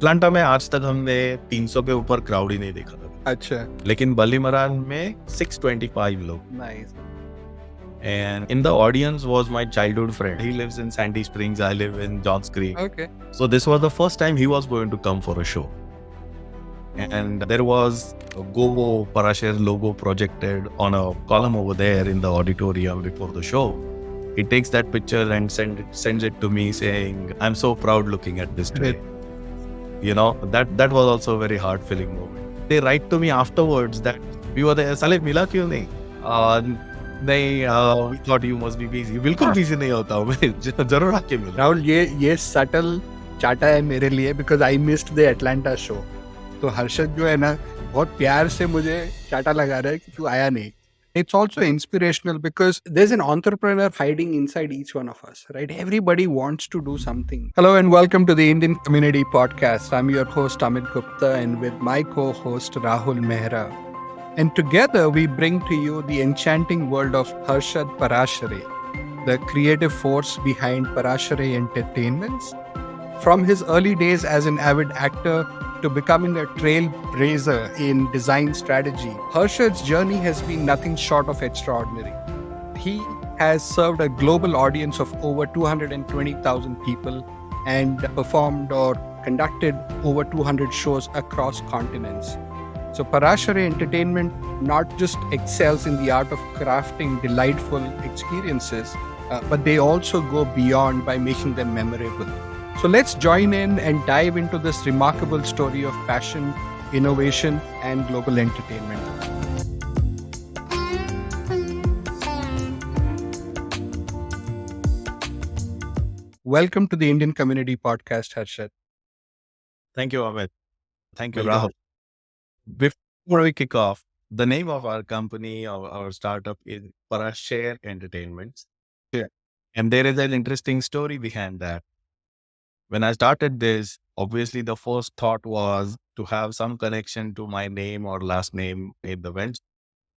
Atlanta में आज तक हमने 300 के ऊपर क्राउड ही नहीं देखा था, अच्छा, लेकिन बल्लीमरान में 625 लोग. Nice. And in the audience was my childhood friend. He lives in Sandy Springs. I live in Johns Creek. Okay. So this was the first time he was going to come for a show. And there was a Gobo Parashare logo projected on a column over there in the auditorium before the show. He takes that picture and sends it to me saying, "I'm so proud looking at this today." You know, that was also a very heart filling moment. They write to me afterwards that we were there. साले मिला क्यों नहीं? नहीं, we thought you must be busy. बिल्कुल busy नहीं होता हूँ मैं, जरूर आके मिलो. राहुल, ये सटल चाटा है मेरे लिए because I missed the Atlanta show. तो हर्षद जो है ना, बहुत प्यार से मुझे चाटा लगा रहा है कि तू आया नहीं. It's also inspirational because there's an entrepreneur hiding inside each one of us, right? Everybody wants to do something. Hello and welcome to the Indian Community podcast. I'm your host Amit Gupta and with my co-host Rahul Mehra. And together we bring to you the enchanting world of Harshad Parashare, the creative force behind Parashare Entertainments. From his early days as an avid actor to becoming a trailblazer in design strategy, Harshad's journey has been nothing short of extraordinary. He has served a global audience of over 220,000 people and performed or conducted over 200 shows across continents. So Parashare Entertainment not just excels in the art of crafting delightful experiences, but they also go beyond by making them memorable. So let's join in and dive into this remarkable story of passion, innovation, and global entertainment. Welcome to the Indian Community podcast, Harshad. Thank you, Amit. Thank you, Welcome. Rahul. Before we kick off, the name of our company, our startup is Parashare Entertainments. Yeah. And there is an interesting story behind that. When I started this, obviously the first thought was to have some connection to my name or last name in the venture.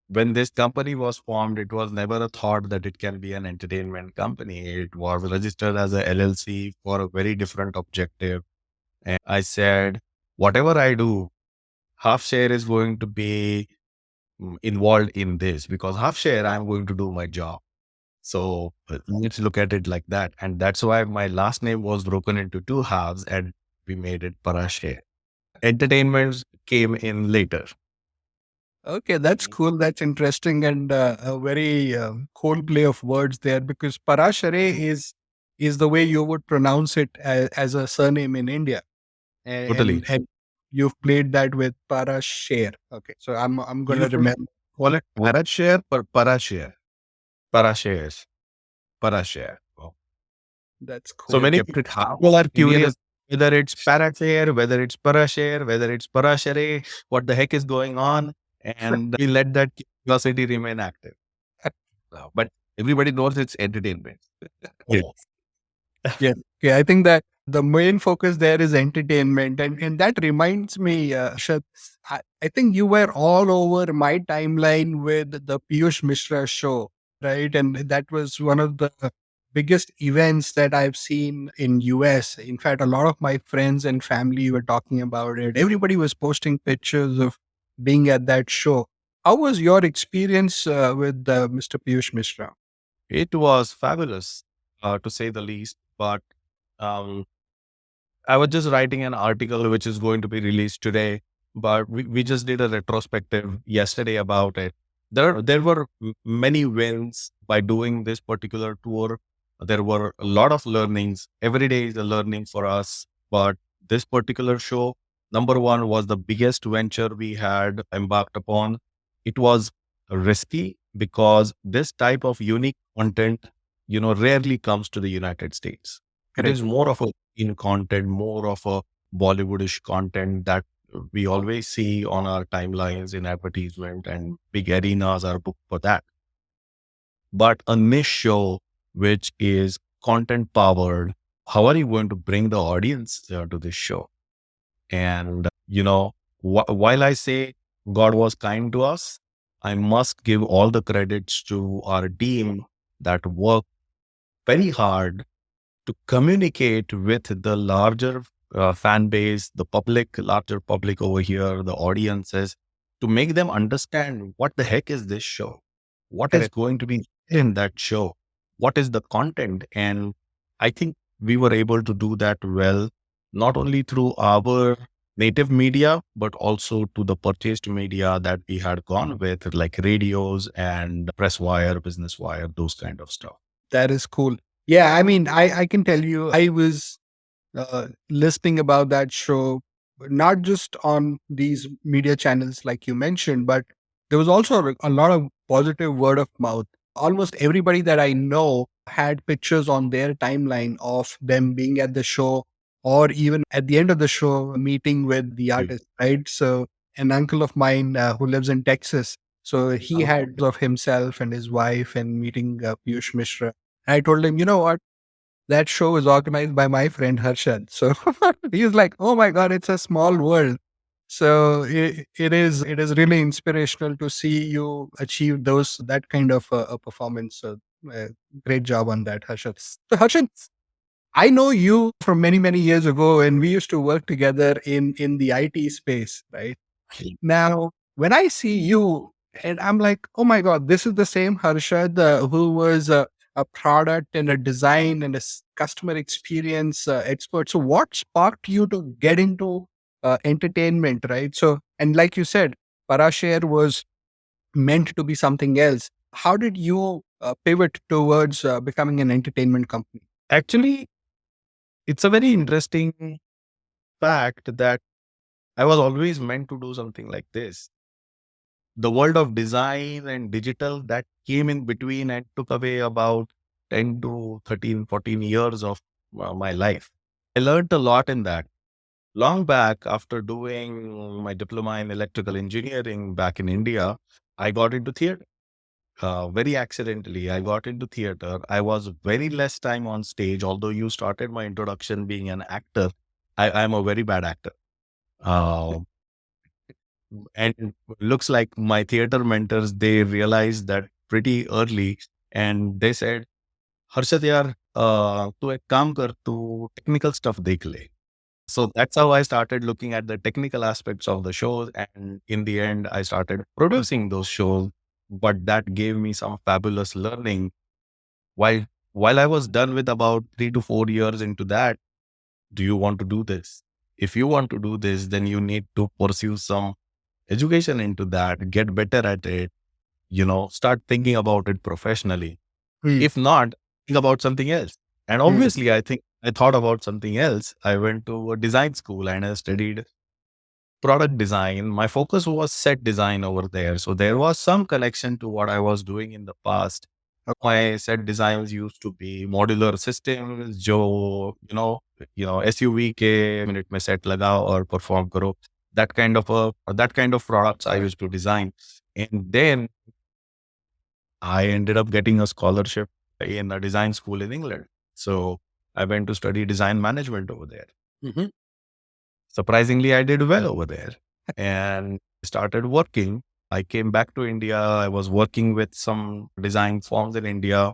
When this company was formed, it was never a thought that it can be an entertainment company. It was registered as a LLC for a very different objective. And I said, whatever I do, half share is going to be involved in this because half share, I'm going to do my job. So let's look at it like that. And that's why my last name was broken into two halves and we made it Parashare. Entertainment came in later. Okay, that's cool. That's interesting and a very cool play of words there because Parashare is the way you would pronounce it as a surname in India. Totally. And you've played that with Parashare. Okay, so I'm going to remember. Call it Parashare or Parashare. Parashares. Parashare. Oh. That's cool. So many people are curious whether it's Parashare, whether it's Parashare, whether it's Parashare, what the heck is going on. And we let that curiosity remain active. But everybody knows it's entertainment. Yes. Yeah. Okay, I think that the main focus there is entertainment. And that reminds me, Shad, I think you were all over my timeline with the Piyush Mishra show, right? And that was one of the biggest events that I've seen in US. In fact, a lot of my friends and family were talking about it. Everybody was posting pictures of being at that show. How was your experience with Mr. Piyush Mishra? It was fabulous, to say the least. But I was just writing an article which is going to be released today, but we just did a retrospective yesterday about it. There were many wins by doing this particular tour. There were a lot of learnings. Every day is a learning for us. But this particular show, number one, was the biggest venture we had embarked upon. It was risky because this type of unique content, rarely comes to the United States. It is more of a in content, more of a Bollywoodish content that we always see on our timelines in advertisement, and big arenas are booked for that. But a niche show, which is content powered, how are you going to bring the audience to this show? And, while I say God was kind to us, I must give all the credits to our team that worked very hard to communicate with the larger fan base, the public, larger public over here, the audiences, to make them understand what the heck is this show? What is Correct. going to be in that show? What is the content? And I think we were able to do that well, not only through our native media, but also to the purchased media that we had gone with, like radios and press wire, business wire, those kind of stuff. That is cool. Yeah, I mean, I can tell you, I was listening about that show, not just on these media channels like you mentioned, but there was also a lot of positive word of mouth. Almost everybody that I know had pictures on their timeline of them being at the show, or even at the end of the show, meeting with the Mm. artist, right? So, an uncle of mine who lives in Texas, so he had of himself and his wife and meeting Piyush Mishra. I told him, you know what? That show is organized by my friend Harshad. So he was like, "Oh my God, it's a small world." So it is really inspirational to see you achieve that kind of a performance. So uh, great job on that, Harshad. So Harshad, I know you from many years ago, and we used to work together in the IT space, right? Now, when I see you, and I'm like, oh my God, this is the same Harshad who was a product and a design and customer experience expert. So, what sparked you to get into entertainment, right? So, and like you said, Parashare was meant to be something else. How did you pivot towards becoming an entertainment company? Actually, it's a very interesting fact that I was always meant to do something like this. The world of design and digital that came in between and took away about 10 to 13, 14 years of my life. I learned a lot in that. Long back, after doing my diploma in electrical engineering back in India, I got into theater. Very accidentally, I got into theater. I was very less time on stage, although you started my introduction being an actor. I'm a very bad actor. Uh, and looks like my theater mentors, they realized that pretty early, and they said, Harshad यार तू एक काम कर तू technical stuff देख ले. So that's how I started looking at the technical aspects of the shows, and in the end I started producing those shows. But that gave me some fabulous learning. While I was done with about 3 to 4 years into that, do you want to do this? If you want to do this, then you need to pursue some education into that, get better at it, start thinking about it professionally. Hmm. If not, think about something else. And Hmm. obviously, I think I thought about something else. I went to a design school and I studied product design. My focus was set design over there. So there was some connection to what I was doing in the past. My set designs used to be modular systems, जो SUV के minute में set लगाओ और perform करो. That kind of products I used to design. And then I ended up getting a scholarship in a design school in England. So I went to study design management over there. Mhm. Surprisingly, I did well over there and started working. I came back to India. I was working with some design firms in India.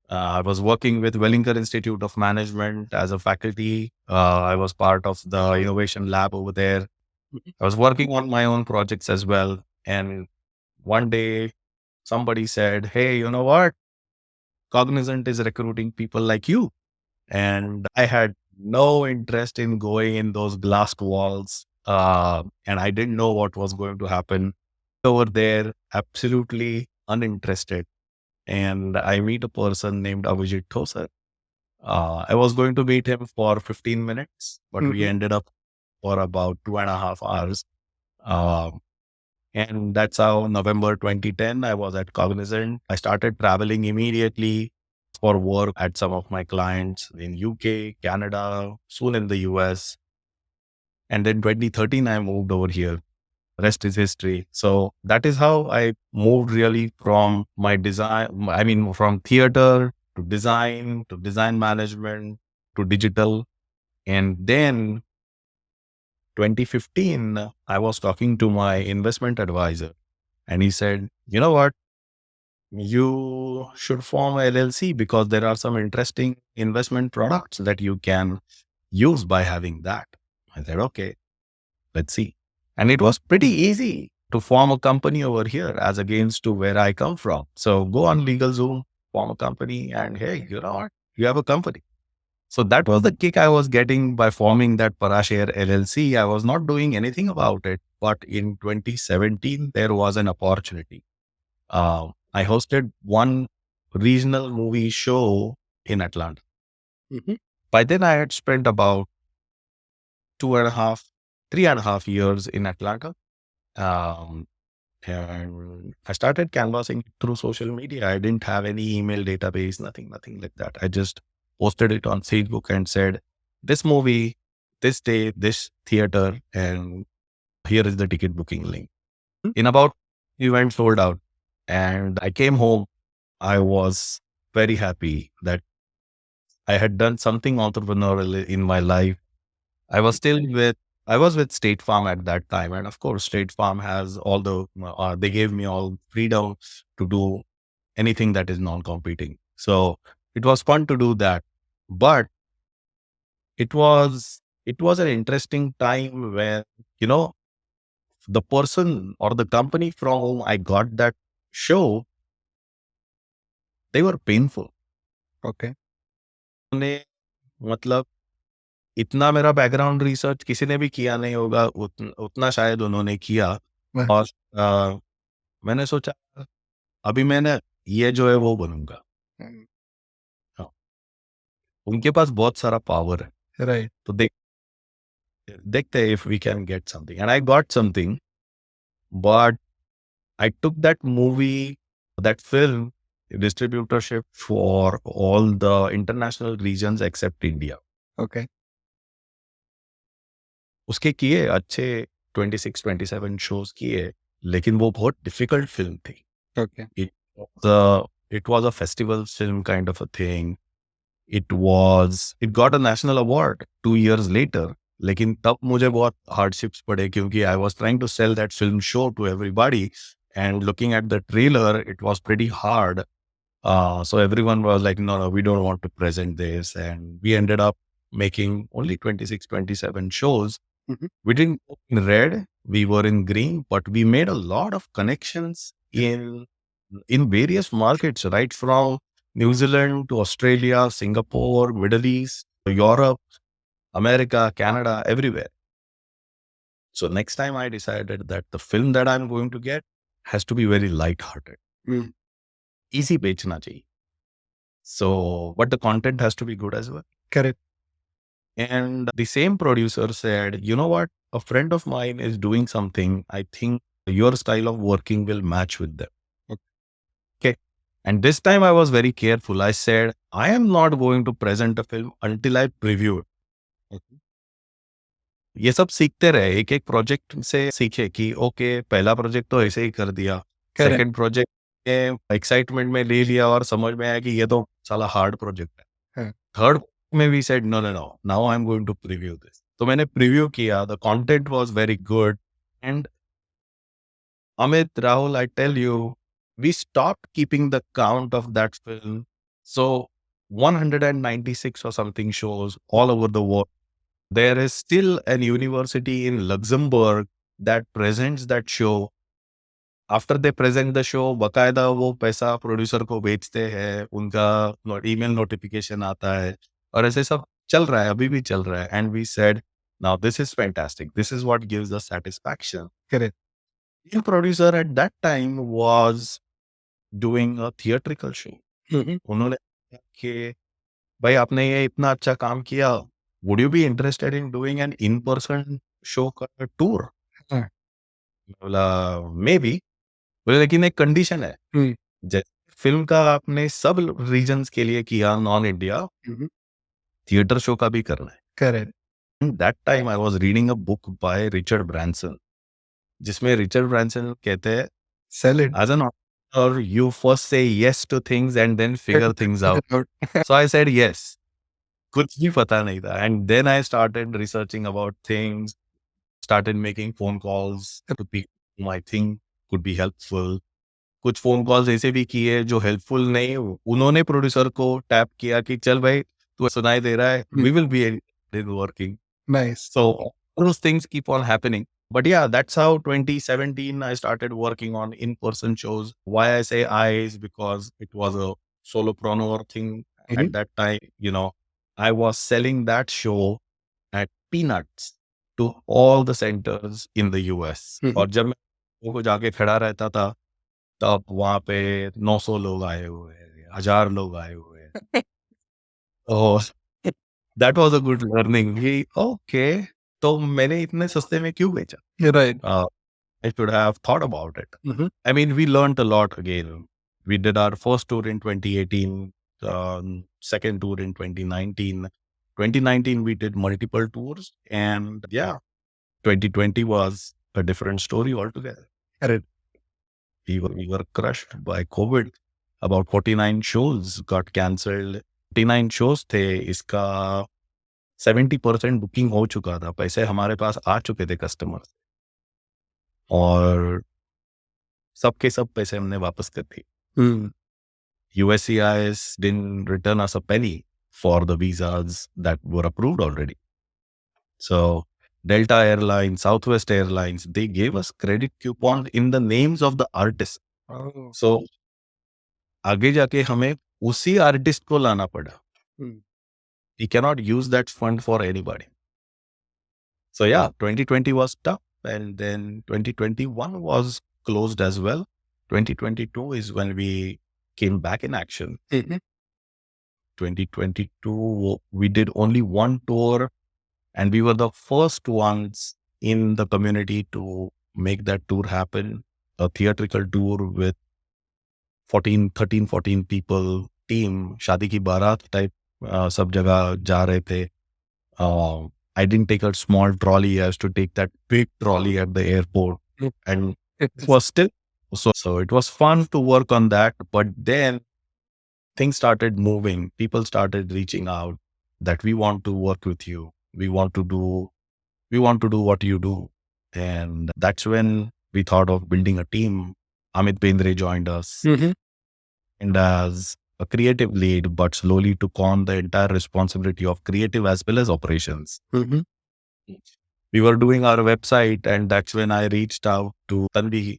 I was working with Wellington Institute of Management as a faculty. I was part of the innovation lab over there. I was working on my own projects as well. And one day somebody said, "Hey, you know what? Cognizant is recruiting people like you." And I had no interest in going in those glass walls. And I didn't know what was going to happen over there, absolutely uninterested. And I meet a person named Abhijit Thosar. I was going to meet him for 15 minutes, but we Mhm. ended up for about 2.5 hours. Um, and that's how November 2010, I was at Cognizant. I started traveling immediately for work at some of my clients in UK, Canada, soon in the US. And then 2013, I moved over here. Rest is history. So that is how I moved really from my design, I mean, from theater to design management to digital. And then 2015, I was talking to my investment advisor and he said, you know what? You should form a LLC because there are some interesting investment products that you can use by having that? I said, okay, let's see. And it was pretty easy to form a company over here as against to where I come from. So go on LegalZoom, form a company, and hey, you know what? You have a company. So that was the kick I was getting by forming that Parashare LLC. I was not doing anything about it. But in 2017, there was an opportunity. I hosted one regional movie show in Atlanta. By then, I had spent about 3.5 years in Atlanta. Um, and I started canvassing through social media. I didn't have any email database, nothing like that. I just posted it on Facebook and said, this movie, this day, this theater, and here is the ticket booking link. In about event sold out. And I came home. I was very happy that I had done something entrepreneurial in my life. I was still with I was with State Farm at that time, and of course, State Farm has all they gave me all freedom to do anything that is non-competing. So it was fun to do that, but it was an interesting time where you know the person or the company from whom I got that show, they were painful. Okay. उन्होंने मतलब इतना मेरा background research किसी ने भी किया नहीं होगा उतना शायद उन्होंने किया वाह! और मैंने सोचा अभी मैंने ये जो है वो बनूंगा हुँ, हाँ, उनके पास बहुत सारा पावर है राइट, तो देखते हैं if we can get something and I got something but I took that movie that film distributorship for all the international regions except India okay, उसके किए अच्छे 26-27 शोज किए लेकिन वो बहुत डिफिकल्ट फिल्म थी ओके, it it was a festival film kind of a thing. It got a national award 2 years later. लेकिन तब मुझे बहुत hardships पड़े क्योंकि I was trying to sell that film show to everybody and looking at the trailer, it was pretty hard. So everyone was like, no, we don't want to present this. And we ended up making only 26, 27 shows. Mhm. We didn't go in red, we were in green, but we made a lot of connections in various markets, right from New Zealand to Australia, Singapore, Middle East, Europe, America, Canada, everywhere. So next time I decided that the film that I'm going to get has to be very light-hearted, Mm, easy bechna chahiye. So, but the content has to be good as well. correct, And the same producer said, you know what? A friend of mine is doing something. I think your style of working will match with them. Okay. And this time I was very careful. I said, I am not going to present a film until I preview it. okay, ये सब सीखते रहे एक एक project से सीखे कि okay पहला प्रोजेक्ट तो ऐसे ही कर दिया करेक्ट, सेकंड प्रोजेक्ट में एक्साइटमेंट में ले लिया और समझ में आया कि ये तो साला हार्ड प्रोजेक्ट है हाँ, थर्ड में we said no no no now I am going to preview this तो मैंने प्रीव्यू किया the content was very good and Amit, Rahul, I tell you, we stopped keeping the count of that film. So 196 or something shows all over the world. There is still an university in Luxembourg that presents that show. After they present the show, बकायदा वो पैसा producer को बेचते हैं, उनका email notification आता है और ऐसे सब चल रहा है, अभी भी चल रहा है. And we said, now this is fantastic. This is what gives us satisfaction. Correct, The producer at that time was doing a theatrical show. उन्होंने कहा कि भाई आपने ये इतना अच्छा काम किया, would you be interested in doing an in-person show का tour? हाँ, मैं बोला मे बी बोले लेकिन एक कंडीशन है हुँ, जैसे फिल्म का आपने सब रीजन्स के लिए किया non India hmm, theatre show का भी करना है correct, that time I was reading a book by Richard Branson जिसमें रिचर्ड ब्रांसन कहते हैं sell it, as an or you first say yes to things and then figure things out so I said yes कुछ भी पता नहीं था and then I started researching about things started making phone calls to people I think could be helpful कुछ phone calls ऐसे भी किए जो हेल्पफुल नहीं, उन्होंने प्रोड्यूसर को टैप किया कि चल भाई तू सुनाई दे रहा है, hmm, we will be working. Nice. So all those things keep on happening. But yeah, that's how 2017 I started working on in-person shows. Why I say I is because it was a solopreneur thing Mhm. at that time. I was selling that show at peanuts to all the centers in the US. Mhm. और जब मैं लोगों को जाके खड़ा रहता था, तब वहाँ पे 900 लोग आए हुए हैं, 1000 लोग आए हुए हैं। तो that was a good learning कि ओके, तो मैंने इतने सस्ते में क्यों बेचा? Right. I should have thought about it. Mhm. I mean, we learned a lot again. We did our first tour in 2018, second tour in 2019. 2019, we did multiple tours. And yeah, 2020 was a different story altogether. Correct. We were crushed by COVID. About 49 shows got cancelled. 49 shows थे, इसका 70% booking हो चुका था, पैसे हमारे पास आ चुके थे customers, और सबके सब पैसे हमने वापस कर दिए. Hmm. USCIS didn't return us a penny for the visas that were approved already. So Delta Airlines, Southwest Airlines, they gave us credit coupons in the names of the artists. Oh. So आगे जाके हमें उसी artist को लाना पड़ा. Hmm. We cannot use that fund for anybody. So yeah, 2020 was tough, and then 2021 was closed as well. 2022 is when we came back in action. Mhm. 2022, we did only one tour, and we were the first ones in the community to make that tour happen. A theatrical tour with 14 people team, शादी की बारात type, सब जगह जा रहे थे. I didn't take a small trolley. I used to take that big trolley at the airport, and it was still so it was fun to work on that. But then things started moving. People started reaching out that we want to work with you. We want to do what you do. And that's when we thought of building a team. Amit Bendre joined us Mhm. and as a creative lead, but slowly took on the entire responsibility of creative as well as operations. Mhm. We were doing our website, and that's when I reached out to Tanvi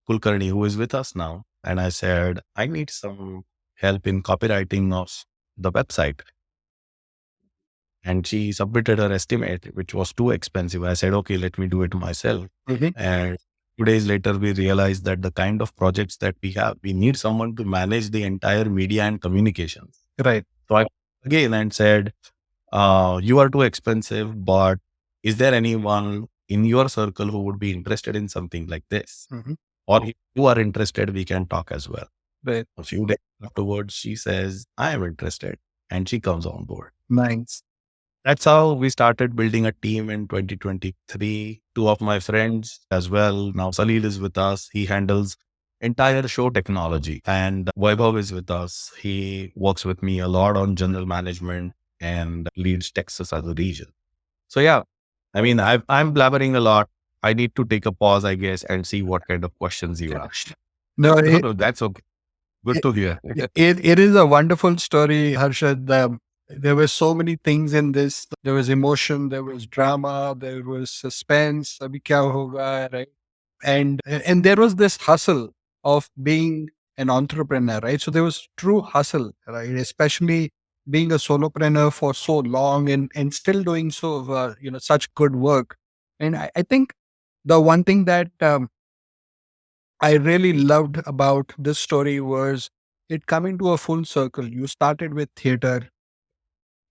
Kulkarni, who is with us now. And I said, I need some help in copywriting of the website. And she submitted her estimate, which was too expensive. I said, okay, let me do it myself. Mhm. And 2 days later, we realized that the kind of projects that we have, we need someone to manage the entire media and communications. Right. So I again and said, you are too expensive, but is there anyone in your circle who would be interested in something like this? Mhm. Or if you are interested, we can talk as well. Right. A few days afterwards, she says, I am interested. And she comes on board. Nice. That's how we started building a team in 2023. Two of my friends as well. Now Salil is with us. He handles entire show technology. And Vaibhav is with us. He works with me a lot on general management and leads Texas as a region. So yeah, I mean, I'm blabbering a lot. I need to take a pause, I guess, and see what kind of questions you ask. No, No, that's okay. Good it, to hear. it is a wonderful story, Harshad. There were so many things in this. There was emotion, there was drama, there was suspense. Abhi kya hoga, right? And there was this hustle of being an entrepreneur, right? So there was true hustle, right? Especially being a solopreneur for so long and still doing so, such good work. And I think the one thing that I really loved about this story was it coming to a full circle. You started with theater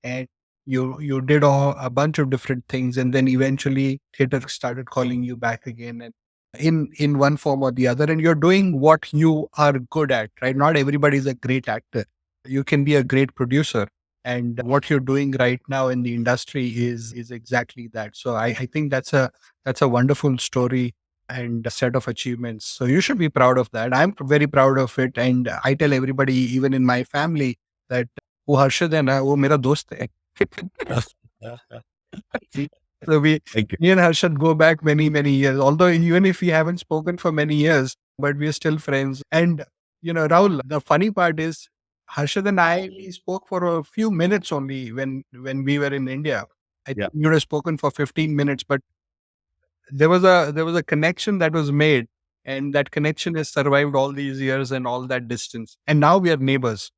and you did a bunch of different things, and then eventually theater started calling you back again, and in one form or the other, and you're doing what you are good at, right? Not everybody is a great actor. You can be a great producer, and what you're doing right now in the industry is exactly that. So I think that's a wonderful story and a set of achievements. So you should be proud of that. I'm very proud of it, and I tell everybody, even in my family, that वो हर्षद है ना, वो मेरा दोस्त है. So Thank you. me and Harshad go back many, many years. Although even if we haven't spoken for many years, but we are still friends. And Rahul, the funny part is Harshad and I we spoke for a few minutes only when we were in India. I Yeah, think you had spoken for 15 minutes, but there was a connection that was made, and that connection has survived all these years and all that distance. And now we are neighbors.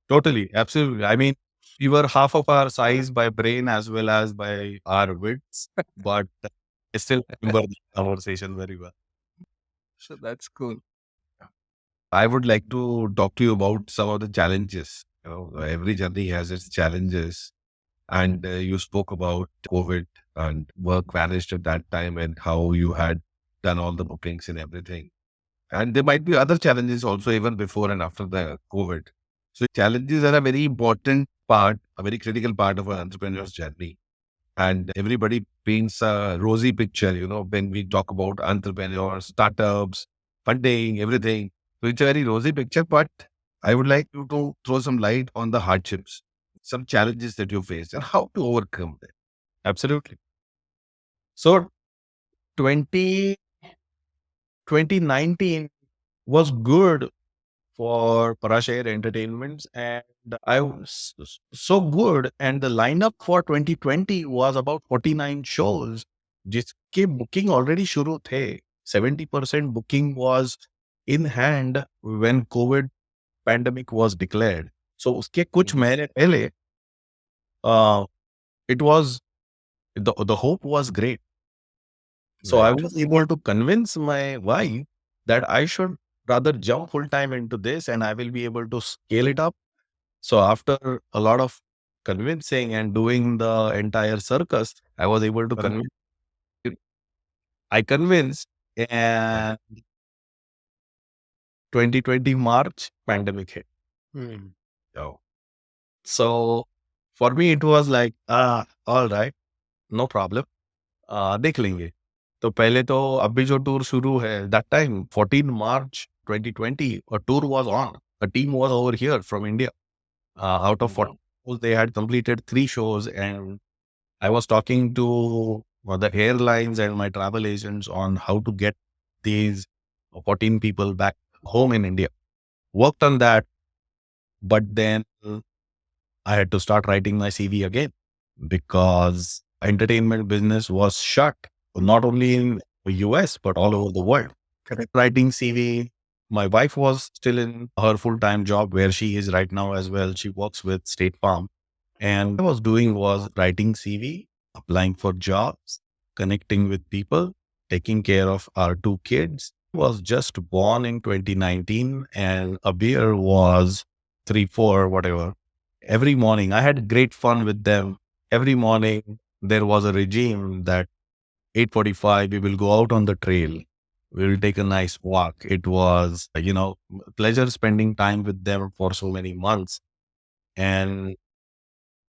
totally. Absolutely. I mean, we were half of our size by brain as well as by our wits, but I still remember the conversation very well. So that's cool. I would like to talk to you about some of the challenges. Every journey has its challenges. And you spoke about COVID and work vanished at that time and how you had done all the bookings and everything. And there might be other challenges also, even before and after the COVID. So challenges are a very important part, a very critical part of an entrepreneur's journey. And everybody paints a rosy picture, when we talk about entrepreneurs, startups, funding, everything. So it's a very rosy picture, but I would like you to throw some light on the hardships, some challenges that you faced and how to overcome them. Absolutely. So 20 2019 was good for Parashare Entertainments, and I was so good. And the lineup for 2020 was about 49 shows. जिसके booking already शुरू थे. 70% booking was in hand when COVID pandemic was declared. So उसके कुछ महीने पहले, uh, it was the hope was great. So I was able to convince my wife that I should rather jump full time into this and I will be able to scale it up. So after a lot of convincing and doing the entire circus, I was able to convince. I convinced, and 2020 March pandemic hit. Oh. So for me, it was like, all right, no problem. देख लेंगे. तो पहले तो अभी जो tour शुरू है, that time 14 March 2020, a tour was on. A team was over here from India. Out of 40 shows, they had completed 3 shows, and I was talking to the airlines and my travel agents on how to get these 14 people back home in India. Worked on that, but then I had to start writing my CV again because entertainment business was shut, not only in the US, but all over the world. Correct. Writing CV. My wife was still in her full-time job where she is right now as well. She works with State Farm. And what I was doing was writing CV, applying for jobs, connecting with people, taking care of our 2 kids. Was just born in 2019 and Abir was 3, 4, whatever. Every morning, I had great fun with them. Every morning, there was a regime that 8:45, we will go out on the trail. We will take a nice walk. It was, pleasure spending time with them for so many months. And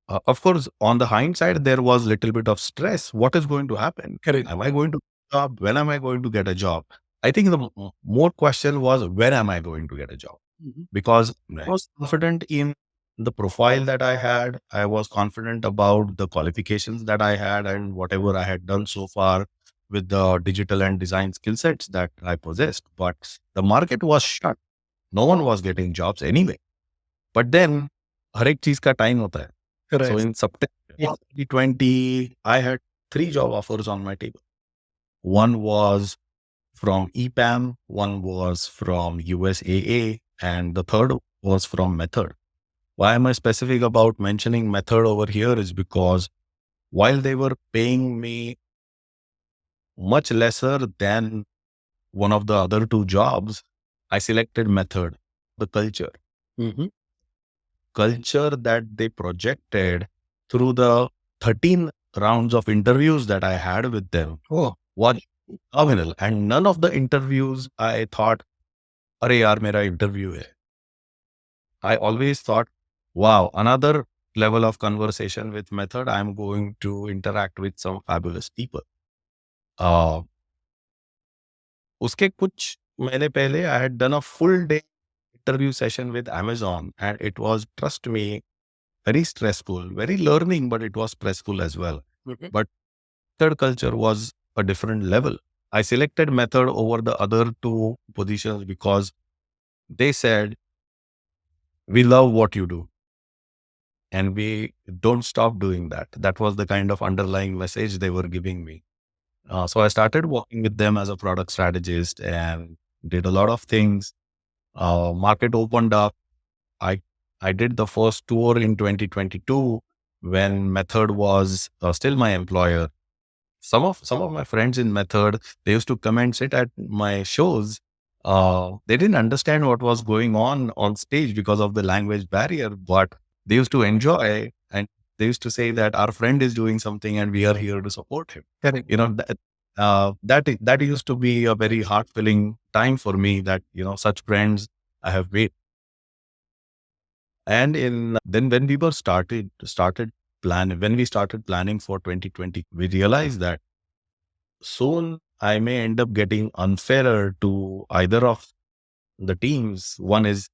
of course, on the hindsight, there was little bit of stress. What is going to happen? Correct. Am I going to get a job? When am I going to get a job? I think the more question was, when am I going to get a job? Because I was confident in the profile that I had. I was confident about the qualifications that I had and whatever I had done so far with the digital and design skill sets that I possessed. But the market was shut. No one was getting jobs anyway. But then, हर एक चीज का time होता है. So Correct. in September 2020, I had 3 job offers on my table. One was from EPAM, one was from USAA, and the third was from Method. Why am I specific about mentioning Method over here is because while they were paying me much lesser than one of the other 2 jobs, I selected Method, the culture that they projected through the 13 rounds of interviews that I had with them was phenomenal. And none of the interviews I thought, अरे यार मेरा interview है. I always thought, wow, another level of conversation with Method. I'm going to interact with some fabulous people. उसके कुछ महीने पहले I had done a full day interview session with Amazon, and it was, trust me, very stressful, very learning, but it was stressful as well. But third culture was a different level. I selected Method over the other 2 positions because they said, we love what you do. and we don't stop doing that. That was the kind of underlying message they were giving me. So I started working with them as a product strategist and did a lot of things. Market opened up. I I did the first tour in 2022 when Method was still my employer. Some of my friends in Method, they used to come and sit at my shows. They didn't understand what was going on stage because of the language barrier, but they used to enjoy, and they used to say that our friend is doing something and we are here to support him. Correct. That used to be a very heart filling time for me. That such friends I have made. And in then when we were started plan when we started planning for 2020, we realized that soon I may end up getting unfairer to either of the teams. One is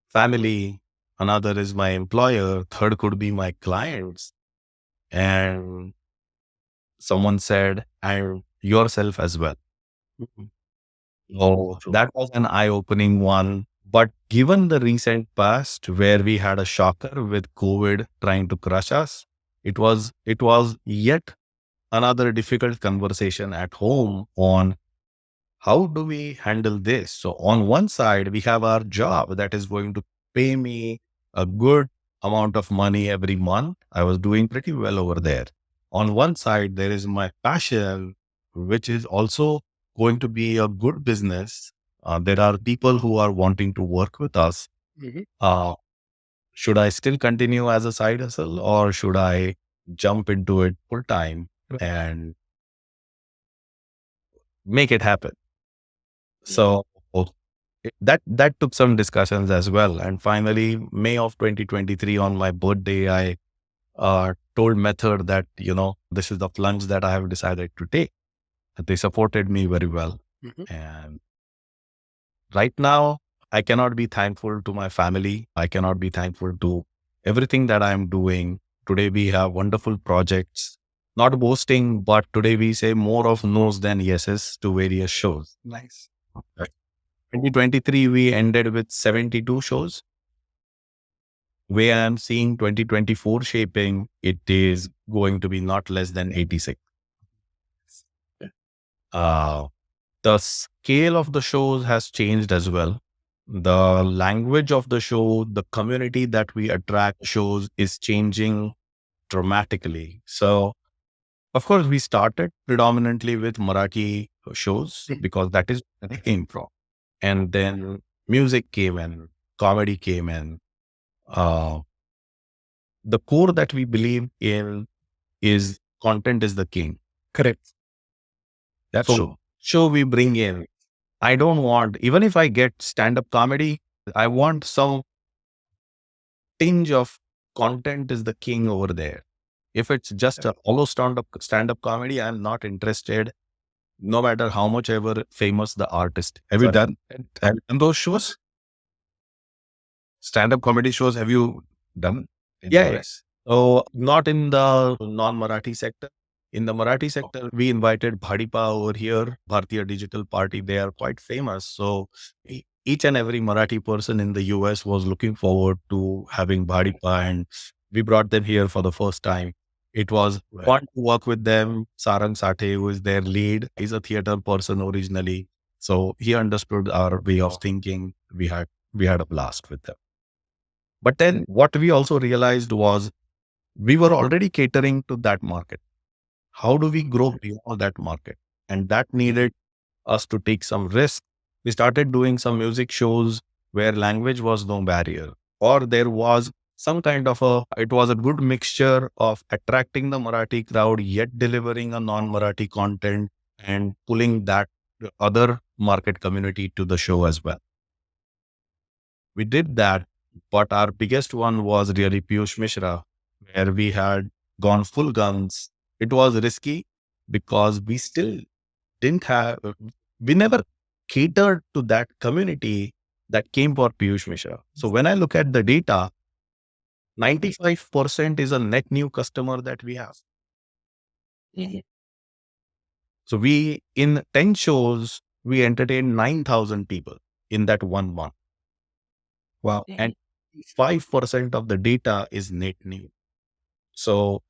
family, another is my employer, third could be my clients, and someone said, and yourself as well. Mhm. So that was an eye opening one. But given the recent past where we had a shocker with COVID trying to crush us, it was yet another difficult conversation at home on how do we handle this? So on one side, we have our job that is going to pay me a good amount of money every month. I was doing pretty well over there. On one side, there is my passion, which is also going to be a good business. There are people who are wanting to work with us. Mhm. Uh, should I still continue as a side hustle, or should I jump into it full time Right. and make it happen? Mhm. So that took some discussions as well. And finally, May of 2023, on my birthday, I told Method that, this is the plunge that I have decided to take. They supported me very well. Mhm. And right now, I cannot be thankful to my family. I cannot be thankful to everything that I'm doing. Today, we have wonderful projects. Not boasting, but today we say more of no's than yeses to various shows. Nice. 2023, we ended with 72 shows. Where I'm seeing 2024 shaping, it is going to be not less than 86. Uh, the scale of the shows has changed as well. The language of the show, the community that we attract shows is changing dramatically. So, of course, we started predominantly with Marathi shows because that is where they came from. And then music came in, comedy came in. Uh, the core that we believe in is content is the king. Correct. That's so show we bring in. I don't want, even if I get stand-up comedy, I want some tinge of content is the king over there. If it's just a hollow stand-up comedy, I'm not interested, no matter how much ever famous the artist. Have you done those shows? Stand-up comedy shows, have you done in Yeah, the yeah. So not in the non-Marathi sector. In the Marathi sector, we invited Bhadipa over here, Bharatiya Digital Party. They are quite famous. So each and every Marathi person in the US was looking forward to having Bhadipa, and we brought them here for the first time. It was fun to work with them. Sarang Sathe, who is their lead, is a theater person originally. So he understood our way of thinking. We had a blast with them. But then what we also realized was we were already catering to that market. How do we grow beyond that market? And that needed us to take some risk. We started doing some music shows where language was no barrier, or there was some kind of it was a good mixture of attracting the Marathi crowd, yet delivering a non-Marathi content and pulling that other market community to the show as well. We did that, but our biggest one was really Piyush Mishra, where we had gone full guns. It was risky because we still didn't have, we never catered to that community that came for Piyush Mishra. So when I look at the data, 95% is a net new customer that we have. So in 10 shows, we entertained 9,000 people in that 1 month. Wow. And 5% of the data is net new. So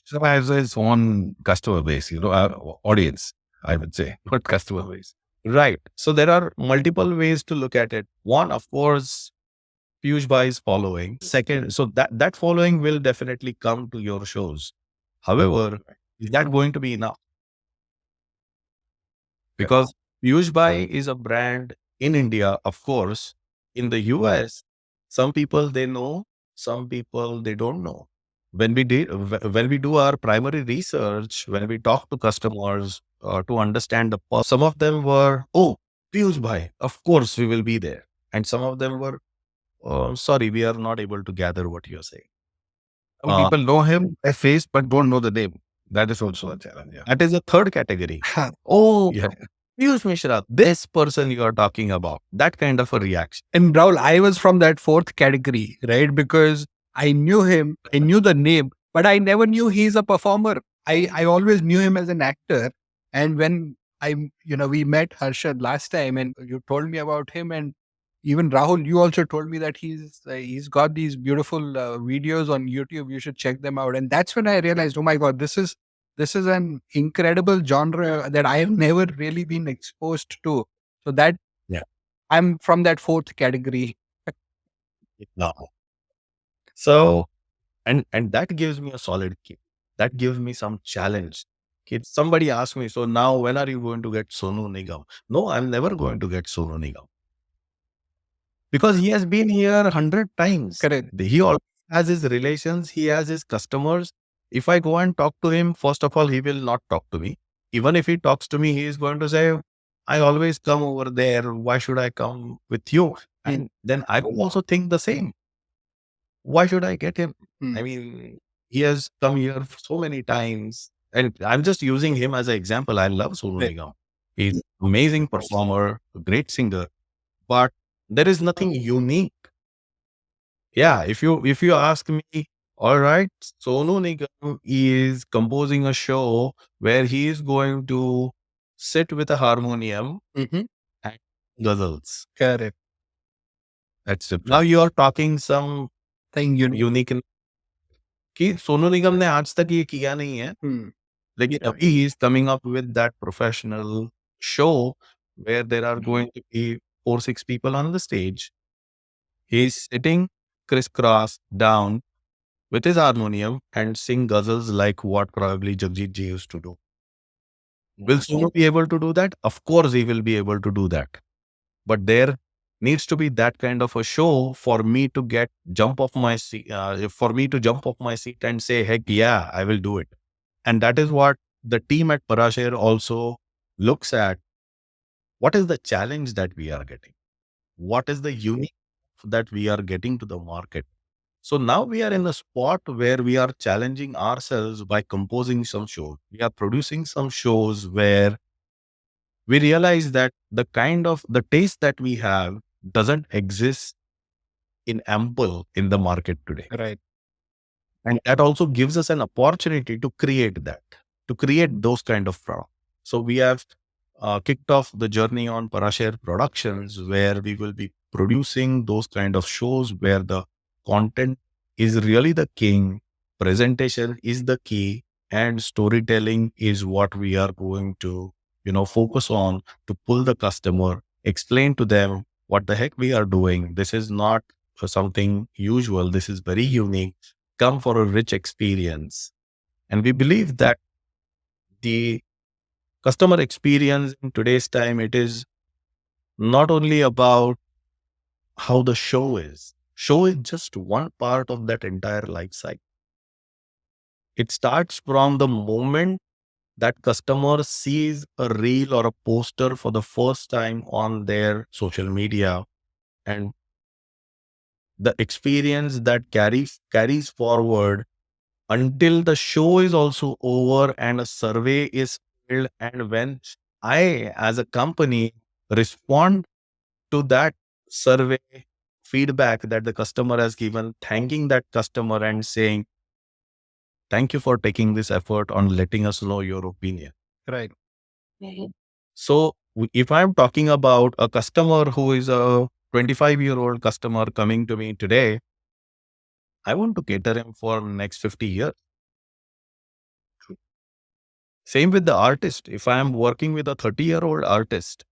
So has his own customer base, audience, I would say, not customer base. right. So there are multiple ways to look at it. One, of course, Piyush Bhai is following. Second, so that following will definitely come to your shows. However, is that going to be enough? Because Piyush Bhai is a brand in India, of course. In the US, some people they know, some people they don't know. When we do our primary research, when we talk to customers to understand some of them were, oh, Piyush Bhai, of course we will be there, and some of them were, oh, sorry, we are not able to gather what you're saying. Some people know him by face, but don't know the name. That is also a challenge. Yeah. That is a third category. Oh, Yeah. Piyush Mishra, this person you are talking about, that kind of a reaction. And Rahul, I was from that fourth category, right? Because I knew him, I knew the name, but I never knew he's a performer. I always knew him as an actor. And when we met Harshad last time and you told me about him, and even Rahul, you also told me that he's got these beautiful videos on YouTube. You should check them out. And that's when I realized, oh my God, this is an incredible genre that I have never really been exposed to. So that Yeah. I'm from that fourth category. No. So, and that gives me a solid kick. That gives me some challenge. Somebody asked me, so now when are you going to get Sonu Nigam? No, I'm never going to get Sonu Nigam. Because he has been here 100 times. Correct. He always has his relations, he has his customers. If I go and talk to him, first of all, he will not talk to me. Even if he talks to me, he is going to say, I always come over there. Why should I come with you? And then I will also think the same. Why should I get him? I mean, he has come here so many times. And I'm just using him as an example. I love Sonu Nigam. He's an amazing performer, a great singer, but there is nothing unique. Yeah, if you ask me, all right, Sonu Nigam is composing a show where he is going to sit with a harmonium and ghazals. Correct. That's it. Now you are talking some Thing unique कि सोनू निगम ने आज तक ये किया नहीं है, लेकिन अभी he is coming up with that professional show where there are going to be 4-6 people on the stage. He's sitting crisscross down with his harmonium and sing ghazals like what probably Jagjit ji used to do. Will Sonu be able to do that? Of course he will be able to do that. But there needs to be that kind of a show for me to jump off my seat, and say, heck yeah, I will do it. And that is what the team at Parashare also looks at. What is the challenge that we are getting? What is the unique that we are getting to the market? So now we are in a spot where we are challenging ourselves by composing some shows. We are producing some shows where we realize that the taste that we have doesn't exist in ample in the market today. Right. And that also gives us an opportunity to create those kind of products. So we have kicked off the journey on Parashare Productions, where we will be producing those kind of shows where the content is really the king, presentation is the key, and storytelling is what we are going to, focus on to pull the customer, explain to them what the heck we are doing. This is not something usual. This is very unique. Come for a rich experience. And we believe that the customer experience in today's time, it is not only about how the show is. Show is just one part of that entire life cycle. It starts from the moment that customer sees a reel or a poster for the first time on their social media, and the experience that carries forward until the show is also over and a survey is filled. And when I, as a company, respond to that survey feedback that the customer has given, thanking that customer and saying, thank you for taking this effort on letting us know your opinion. Right. So if I'm talking about a customer who is a 25-year-old customer coming to me today, I want to cater him for next 50 years. Same with the artist. If I am working with a 30-year-old artist,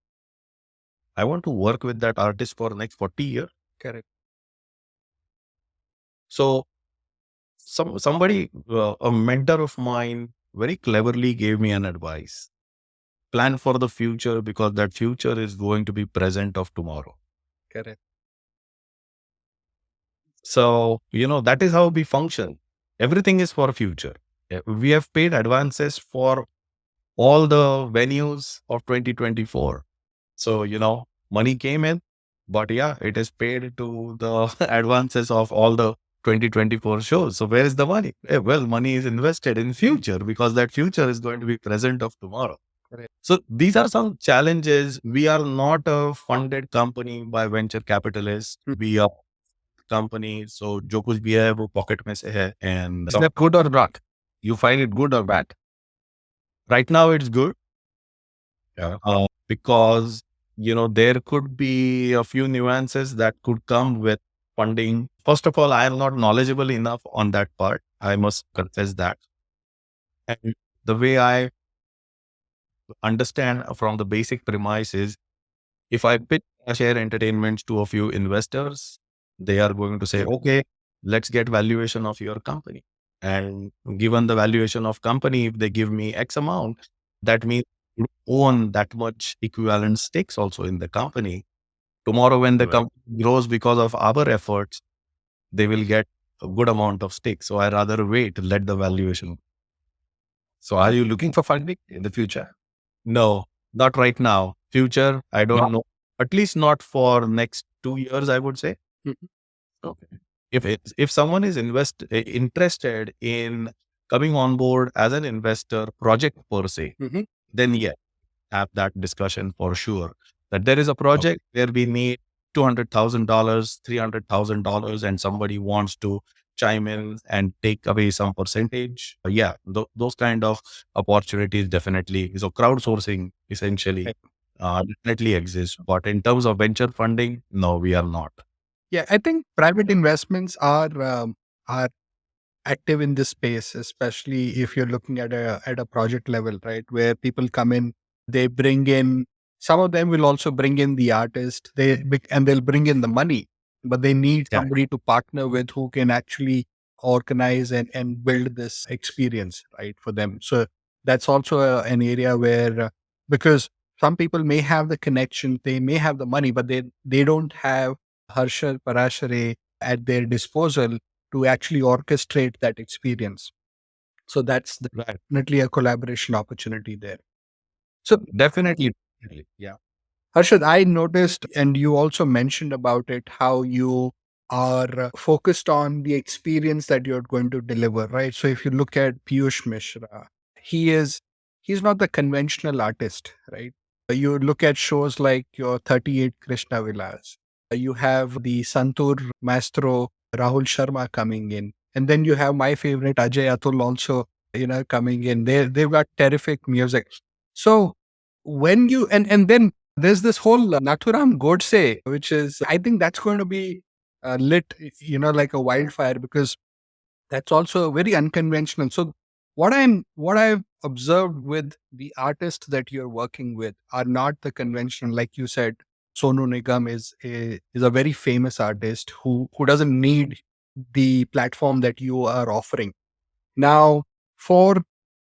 I want to work with that artist for next 40 years. Correct. So somebody, a mentor of mine very cleverly gave me an advice. Plan for the future because that future is going to be present of tomorrow. Correct. So, that is how we function. Everything is for future. We have paid advances for all the venues of 2024. So, money came in, but yeah, it is paid to the advances of all the 2024 shows. So where is the money? Well, money is invested in future because that future is going to be present of tomorrow. Correct. So these are some challenges. We are not a funded company by venture capitalists. We are company. So जो कुछ भी है वो pocket में से है. And Is that good or not? You find it good or bad? right now it's good. Yeah. Because there could be a few nuances that could come with funding. First of all, I am not knowledgeable enough on that part. I must confess that. And the way I understand from the basic premise is, if I pitch share entertainment to a few investors, they are going to say, okay, let's get valuation of your company. And given the valuation of company, if they give me X amount, that means you own that much equivalent stakes also in the company. Tomorrow, when the company grows because of our efforts, they will get a good amount of stakes. So I rather wait, let the valuation. So are you looking for funding in the future? No, not right now. Future, I don't know. At least not for next 2 years, I would say. Okay. If someone is interested in coming on board as an investor project per se, then yeah, have that discussion for sure. That there is a project where we need $200,000, $300,000, and somebody wants to chime in and take away some percentage. Yeah, those kind of opportunities definitely. So crowdsourcing essentially definitely exists. But in terms of venture funding, no, we are not. Yeah, I think private investments are active in this space, especially if you're looking at a project level, right? Where people come in, they bring in. Some of them will also bring in the artist. And they'll bring in the money, but they need somebody to partner with who can actually organize and build this experience, right, for them. So that's also an area where because some people may have the connection, they may have the money, but they don't have Harshad Parashare at their disposal to actually orchestrate that experience. So that's definitely a collaboration opportunity there. So Definitely. Yeah. Harshad, I noticed, and you also mentioned about it, how you are focused on the experience that you're going to deliver, right? So if you look at Piyush Mishra, he's not the conventional artist, right? You look at shows like your 38 Krishna Vilas. You have the Santur Maestro Rahul Sharma coming in. And then you have my favorite Ajay Atul also, coming in. They've got terrific music. So when you and then there's this whole Nathuram Godse, which is, I think that's going to be lit, like a wildfire, because that's also very unconventional. So what I've observed with the artists that you're working with are not the conventional, like you said. Sonu Nigam is a very famous artist who doesn't need the platform that you are offering. Now, for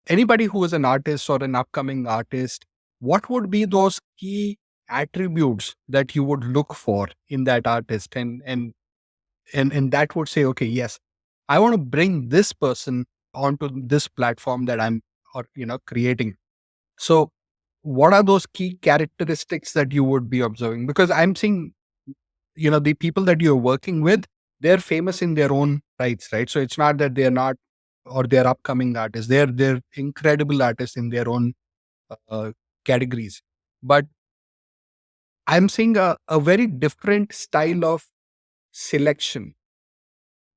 anybody who is an artist or an upcoming artist, what would be those key attributes that you would look for in that artist, and that would say, okay, yes, I want to bring this person onto this platform that I'm creating. So what are those key characteristics that you would be observing? Because I'm seeing, the people that you're working with, they're famous in their own rights, right? So it's not that they're not, or they're upcoming artists. They're incredible artists in their own uh, categories. But I'm seeing a very different style of selection,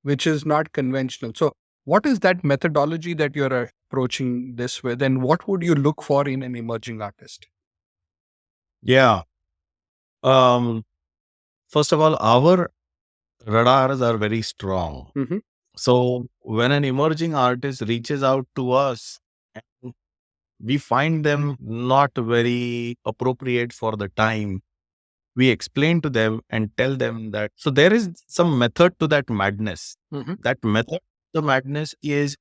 which is not conventional. So what is that methodology that you're approaching this with, and what would you look for in an emerging artist? Yeah. Um, First of all, our radars are very strong. Mm-hmm. So when an emerging artist reaches out to us, and we find them not very appropriate for the time, we explain to them and tell them that. So there is some method to that madness. Mm-hmm. That method, the madness is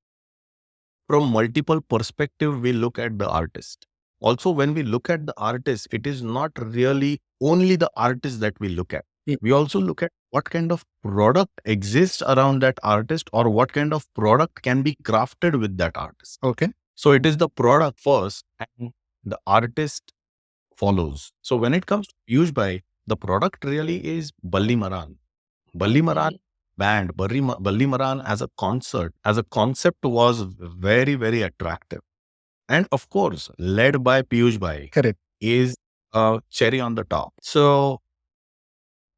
from multiple perspective. We look at the artist. Also, when we look at the artist, it is not really only the artist that we look at. We also look at what kind of product exists around that artist, or what kind of product can be crafted with that artist. Okay. So it is the product first and the artist follows. So when it comes to Piyush Bhai, the product really is Balli Maran. Balli Maran band, Balli Maran as a concert, as a concept was very, very attractive. And of course, led by Piyush Bhai Correct. is a cherry on the top. So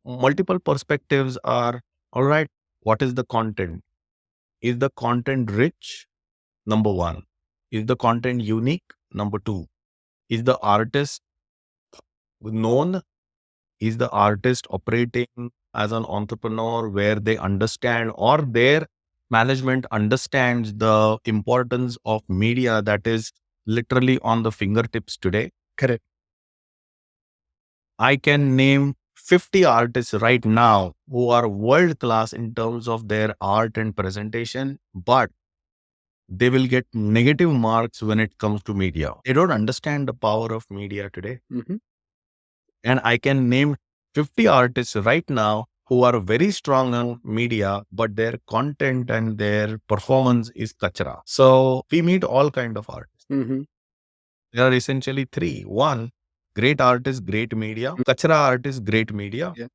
multiple perspectives are, all right, what is the content? Is the content rich? Number one. Is the content unique? Number two. Is the artist known? Is the artist operating as an entrepreneur where they understand, or their management understands the importance of media that is literally on the fingertips today? Correct. I can name 50 artists right now who are world class in terms of their art and presentation, but they will get negative marks when it comes to media. They don't understand the power of media today. Mm-hmm. And I can name 50 artists right now who are very strong on media, but their content and their performance is kachra. So we meet all kind of artists. Mm-hmm. There are essentially three. One, great artist, great media. Kachra artist, great media. Yeah.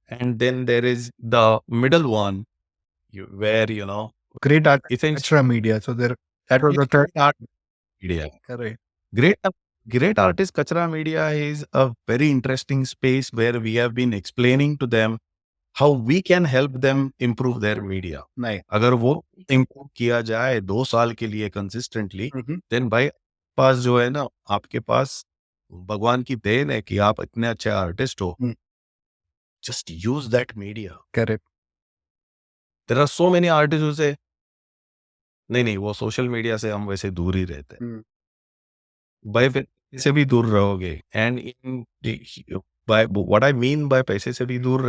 And then there is the middle one, where, Great art, essentially extra media. So that was the third. art media. Correct. Great, great artist Kachra Media is a very interesting space where we have been explaining to them how we can help them improve their media. नहीं. अगर वो improve किया जाए 2 साल के लिए consistently, Mm-hmm. then भाई पास जो है ना, आपके पास भगवान की देन है कि आप इतने अच्छे आर्टिस्ट हो. Just use that media. Correct. There are so many artists who say, नहीं, वो सोशल मीडिया से हम वैसे दूर ही रहते हैं. भाई पैसे भी दूर रहोगे. And in by what I mean by पैसे से भी दूर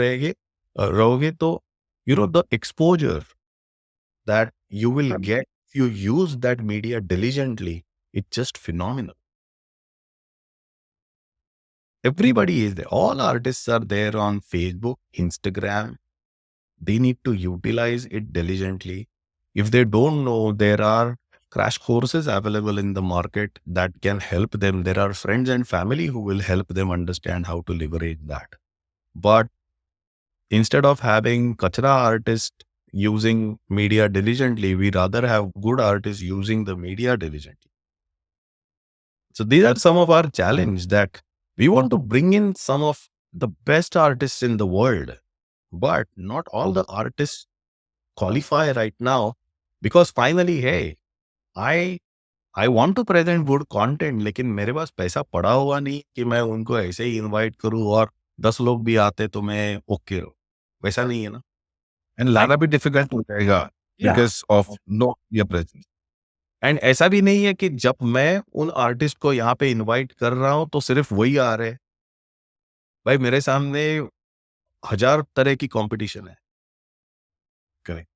रहोगे तो the exposure that you will get if you use that media diligently, it's just phenomenal. Everybody is there. All artists are there on Facebook, Instagram. They need to utilize it diligently. If they don't know, there are crash courses available in the market that can help them. There are friends and family who will help them understand how to leverage that. But instead of having kachra artists using media diligently, we rather have good artists using the media diligently. So these are some of our challenges, that we want to bring in some of the best artists in the world, but not all the artists qualify right now, because finally, hey, I want to present good content, लेकिन मेरे पास पैसा पड़ा हुआ नहीं कि मैं उनको ऐसे ही इनवाइट करूं और 10 लोग भी आते तो मैं ओके रहूं. वैसा नहीं है ना. And ladder be difficult to take because of no your presence. And ऐसा भी नहीं है कि जब मैं उन आर्टिस्ट को यहाँ पे इनवाइट कर रहा हूं तो सिर्फ वही आ रहे. भाई मेरे सामने 1000 तरह की कंपटीशन है. Correct.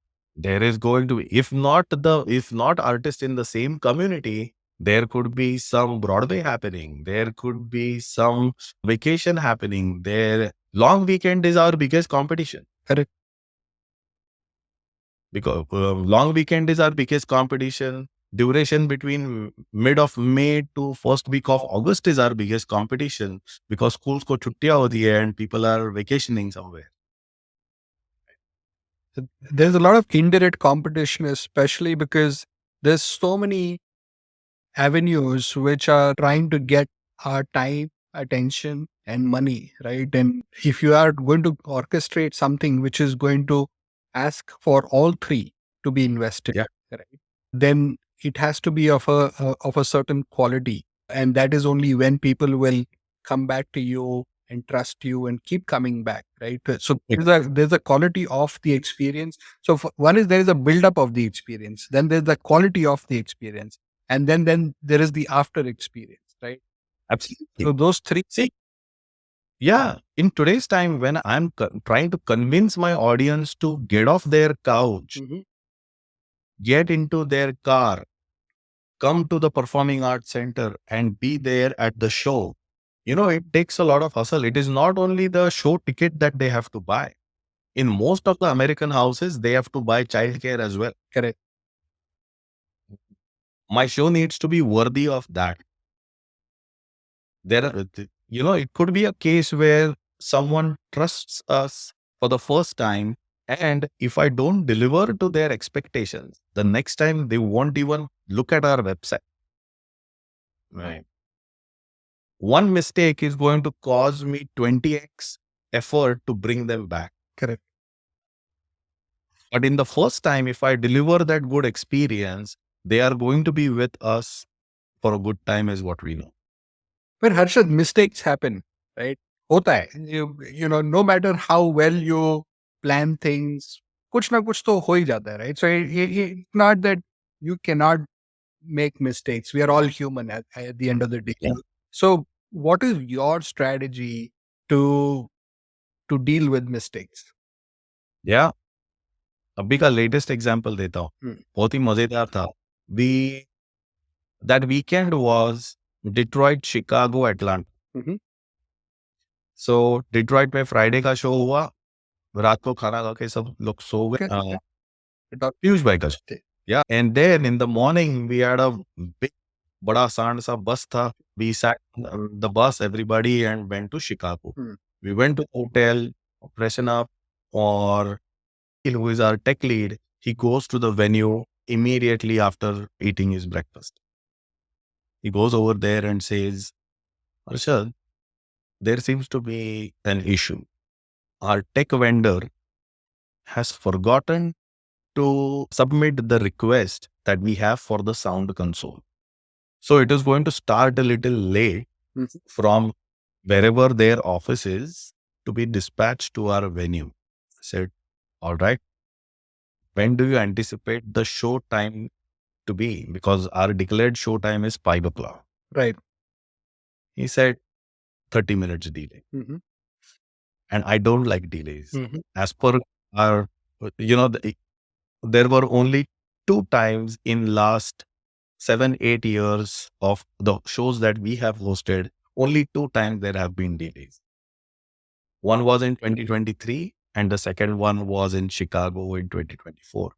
There is going to be, if not artists in the same community, there could be some Broadway happening. There could be some vacation happening. There, long weekend is our biggest competition. Correct. Because long weekend is our biggest competition. Duration between mid of May to first week of August is our biggest competition, because schools ko chuttiyan hoti hai and people are vacationing somewhere. There's a lot of indirect competition, especially because there's so many avenues which are trying to get our time, attention, and money, right? And if you are going to orchestrate something which is going to ask for all three to be invested, Yeah. right, then it has to be of a certain quality, and that is only when people will come back to you and trust you and keep coming back, right? So there's a quality of the experience. So one is there is a build-up of the experience, then there's the quality of the experience, and then there is the after experience, right? Absolutely. So those three. See, yeah, in today's time, when I'm trying to convince my audience to get off their couch, get into their car, come to the Performing Arts Center and be there at the show, it takes a lot of hustle. It is not only the show ticket that they have to buy. In most of the American houses, they have to buy childcare as well. Correct. My show needs to be worthy of that. It could be a case where someone trusts us for the first time, and if I don't deliver to their expectations, the next time they won't even look at our website. Right. One mistake is going to cause me 20x effort to bring them back. Correct. But in the first time, if I deliver that good experience, they are going to be with us for a good time, is what we know. But Harshad, mistakes happen, right? होता है. No matter how well you plan things, कुछ ना कुछ तो हो ही जाता है, right? So it's not that you cannot make mistakes. We are all human at the end of the day. Yeah. So what is your strategy to deal with mistakes? Yeah. अभी का latest example देता हूँ, बहुत ही मजेदार था. That weekend was Detroit, Chicago, Atlanta. So Detroit में Friday का show हुआ, रात को खाना खा के सब लोग सो गए. Piyush भाई का show. Yeah. And then in the morning we had a big बड़ा सांड सा बस था. We sat on the bus, everybody, and went to Chicago. We went to the hotel, freshen up, or who is our tech lead, he goes to the venue immediately after eating his breakfast. He goes over there and says, Harshad, there seems to be an issue. Our tech vendor has forgotten to submit the request that we have for the sound console. So it is going to start a little late from wherever their office is to be dispatched to our venue. I said, all right. When do you anticipate the show time to be? Because our declared show time is 5 o'clock. Right. He said 30 minutes delay. And I don't like delays. As per our, there were only 2 times in last 7-8 years of the shows that we have hosted. Only 2 times there have been delays. One was in 2023 and the second one was in Chicago in 2024.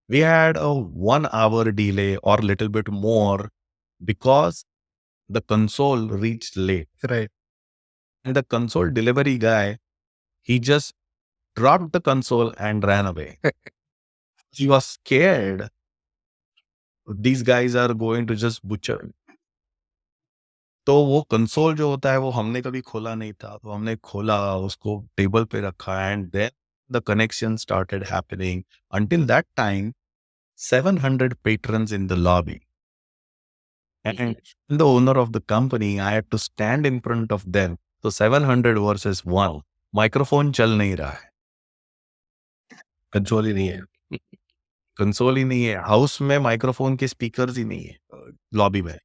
We had a 1 hour delay or a little bit more because the console reached late. Right. And the console delivery guy, he just dropped the console and ran away. He was scared. These guys are going to just butcher. तो वो console जो होता है वो हमने कभी खोला नहीं था, तो हमने खोला, उसको टेबल पे रखा, and then the connection started happening. Until that time, 700 patrons in the lobby. And the owner of the company, I had to stand in front of them. So 700 versus 1. Microphone चल नहीं रहा है. Console ही नहीं है. Console ही नहीं है. House में microphone के स्पीकर्स ही नहीं है. लॉबी में.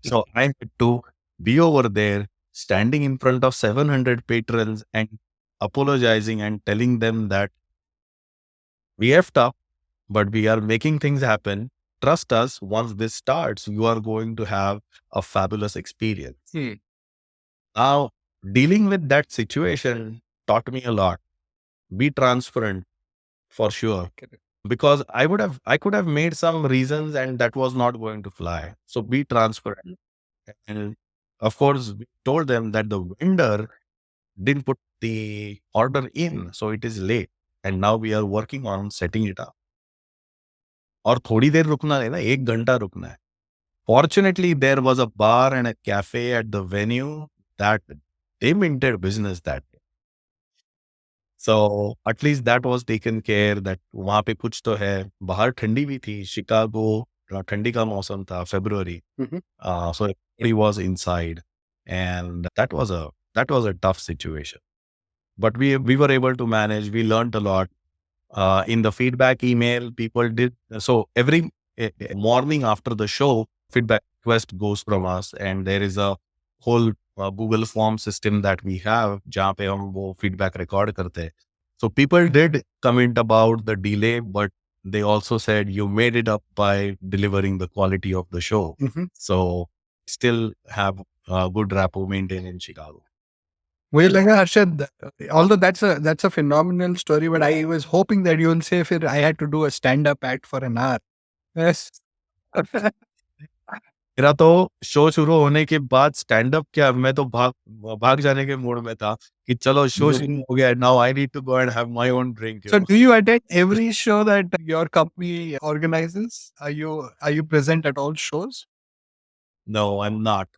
So I had to be over there, standing in front of 700 patrons and apologizing and telling them that we effed up, but we are making things happen. Trust us, once this starts, you are going to have a fabulous experience. Now, dealing with that situation taught me a lot. Be transparent, for sure. Because I could have made some reasons and that was not going to fly. So be transparent. And of course, we told them that the vendor didn't put the order in, so it is late. And now we are working on setting it up. और थोड़ी देर रुकना है ना, 1 घंटा रुकना है. Fortunately, there was a bar and a cafe at the venue that they minted business that day. So at least that was taken care, that वहाँ पे कुछ तो है. बाहर ठंडी भी थी, शिकागो ठंडी का मौसम था, February. So everybody was inside, and that was a That was a tough situation, but we were able to manage. We learned a lot. In the feedback email, people did so every morning after the show, feedback request goes from us, and there is a whole Google form system that we have जहाँ पे हम वो feedback record करते हैं. So people did comment about the delay, but they also said you made it up by delivering the quality of the show. So still have a good rapport maintained in Chicago. मुझे लगा Harshad, although that's a phenomenal story, but I was hoping that you will say if I had to do a stand-up act for an hour. Yes. मेरा तो show शुरू होने के बाद stand up क्या, मैं तो भाग जाने के मूड में था कि चलो शो शुरू हो गया, now I need to go and have my own drink. So do you attend every show that your company organizes? Are you present at all shows? No, I'm not.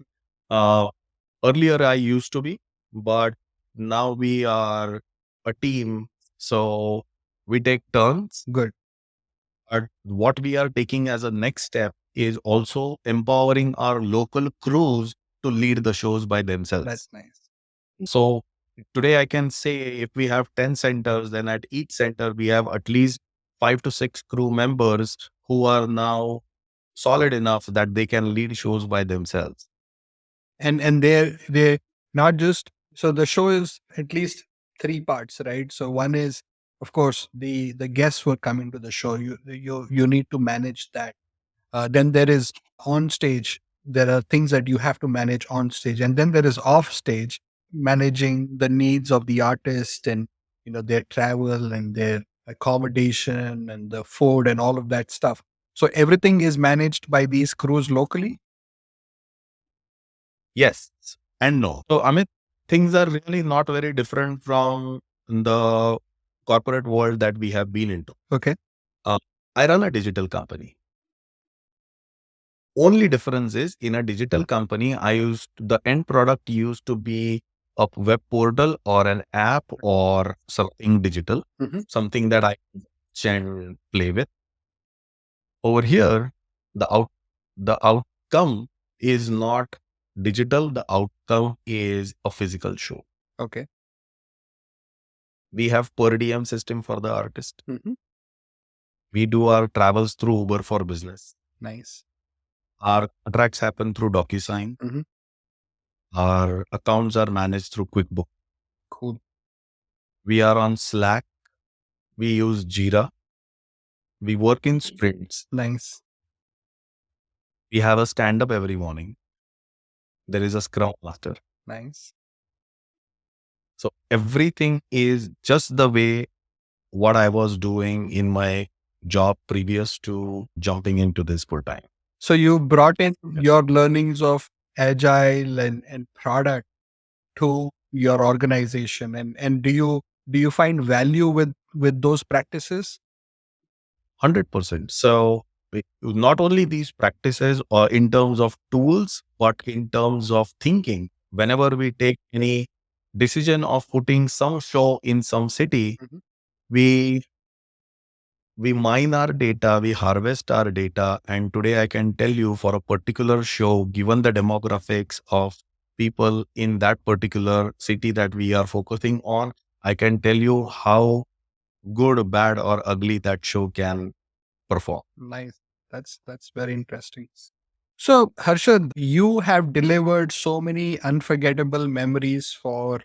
Earlier I used to be, but now we are a team, so we take turns. Good. But what we are taking as a next step is also empowering our local crews to lead the shows by themselves. That's nice. So today I can say if we have 10 centers, then at each center we have at least 5 to 6 crew members who are now solid enough that they can lead shows by themselves. And they're not just, so the show is at least 3 parts, right? So one is, of course, the guests who are coming to the show. You need to manage that. Then there is on stage. There are things that you have to manage on stage, and then there is off stage, managing the needs of the artist and their travel and their accommodation and the food and all of that stuff. So everything is managed by these crews locally. Yes and no. So Amit, things are really not very different from the corporate world that we have been into. Okay. I run a digital company. Only difference is in a digital company, the end product used to be a web portal or an app or something digital, something that I can play with. Over here, the outcome is not digital. The outcome is a physical show. Okay. We have per diem system for the artist. We do our travels through Uber for business. Nice. Our contracts happen through DocuSign. Our accounts are managed through QuickBooks. Cool. We are on Slack. We use Jira. We work in sprints. Nice. We have a stand-up every morning. There is a Scrum Master. Nice. So everything is just the way what I was doing in my job previous to jumping into this full time. So you brought in your learnings of agile and product to your organization, and do you find value with those practices? 100%. So not only these practices or in terms of tools, but in terms of thinking. Whenever we take any decision of putting some show in some city, we mine our data, we harvest our data. And today I can tell you for a particular show, given the demographics of people in that particular city that we are focusing on, I can tell you how good, bad, or ugly that show can perform. Nice. That's very interesting. So Harshad, you have delivered so many unforgettable memories for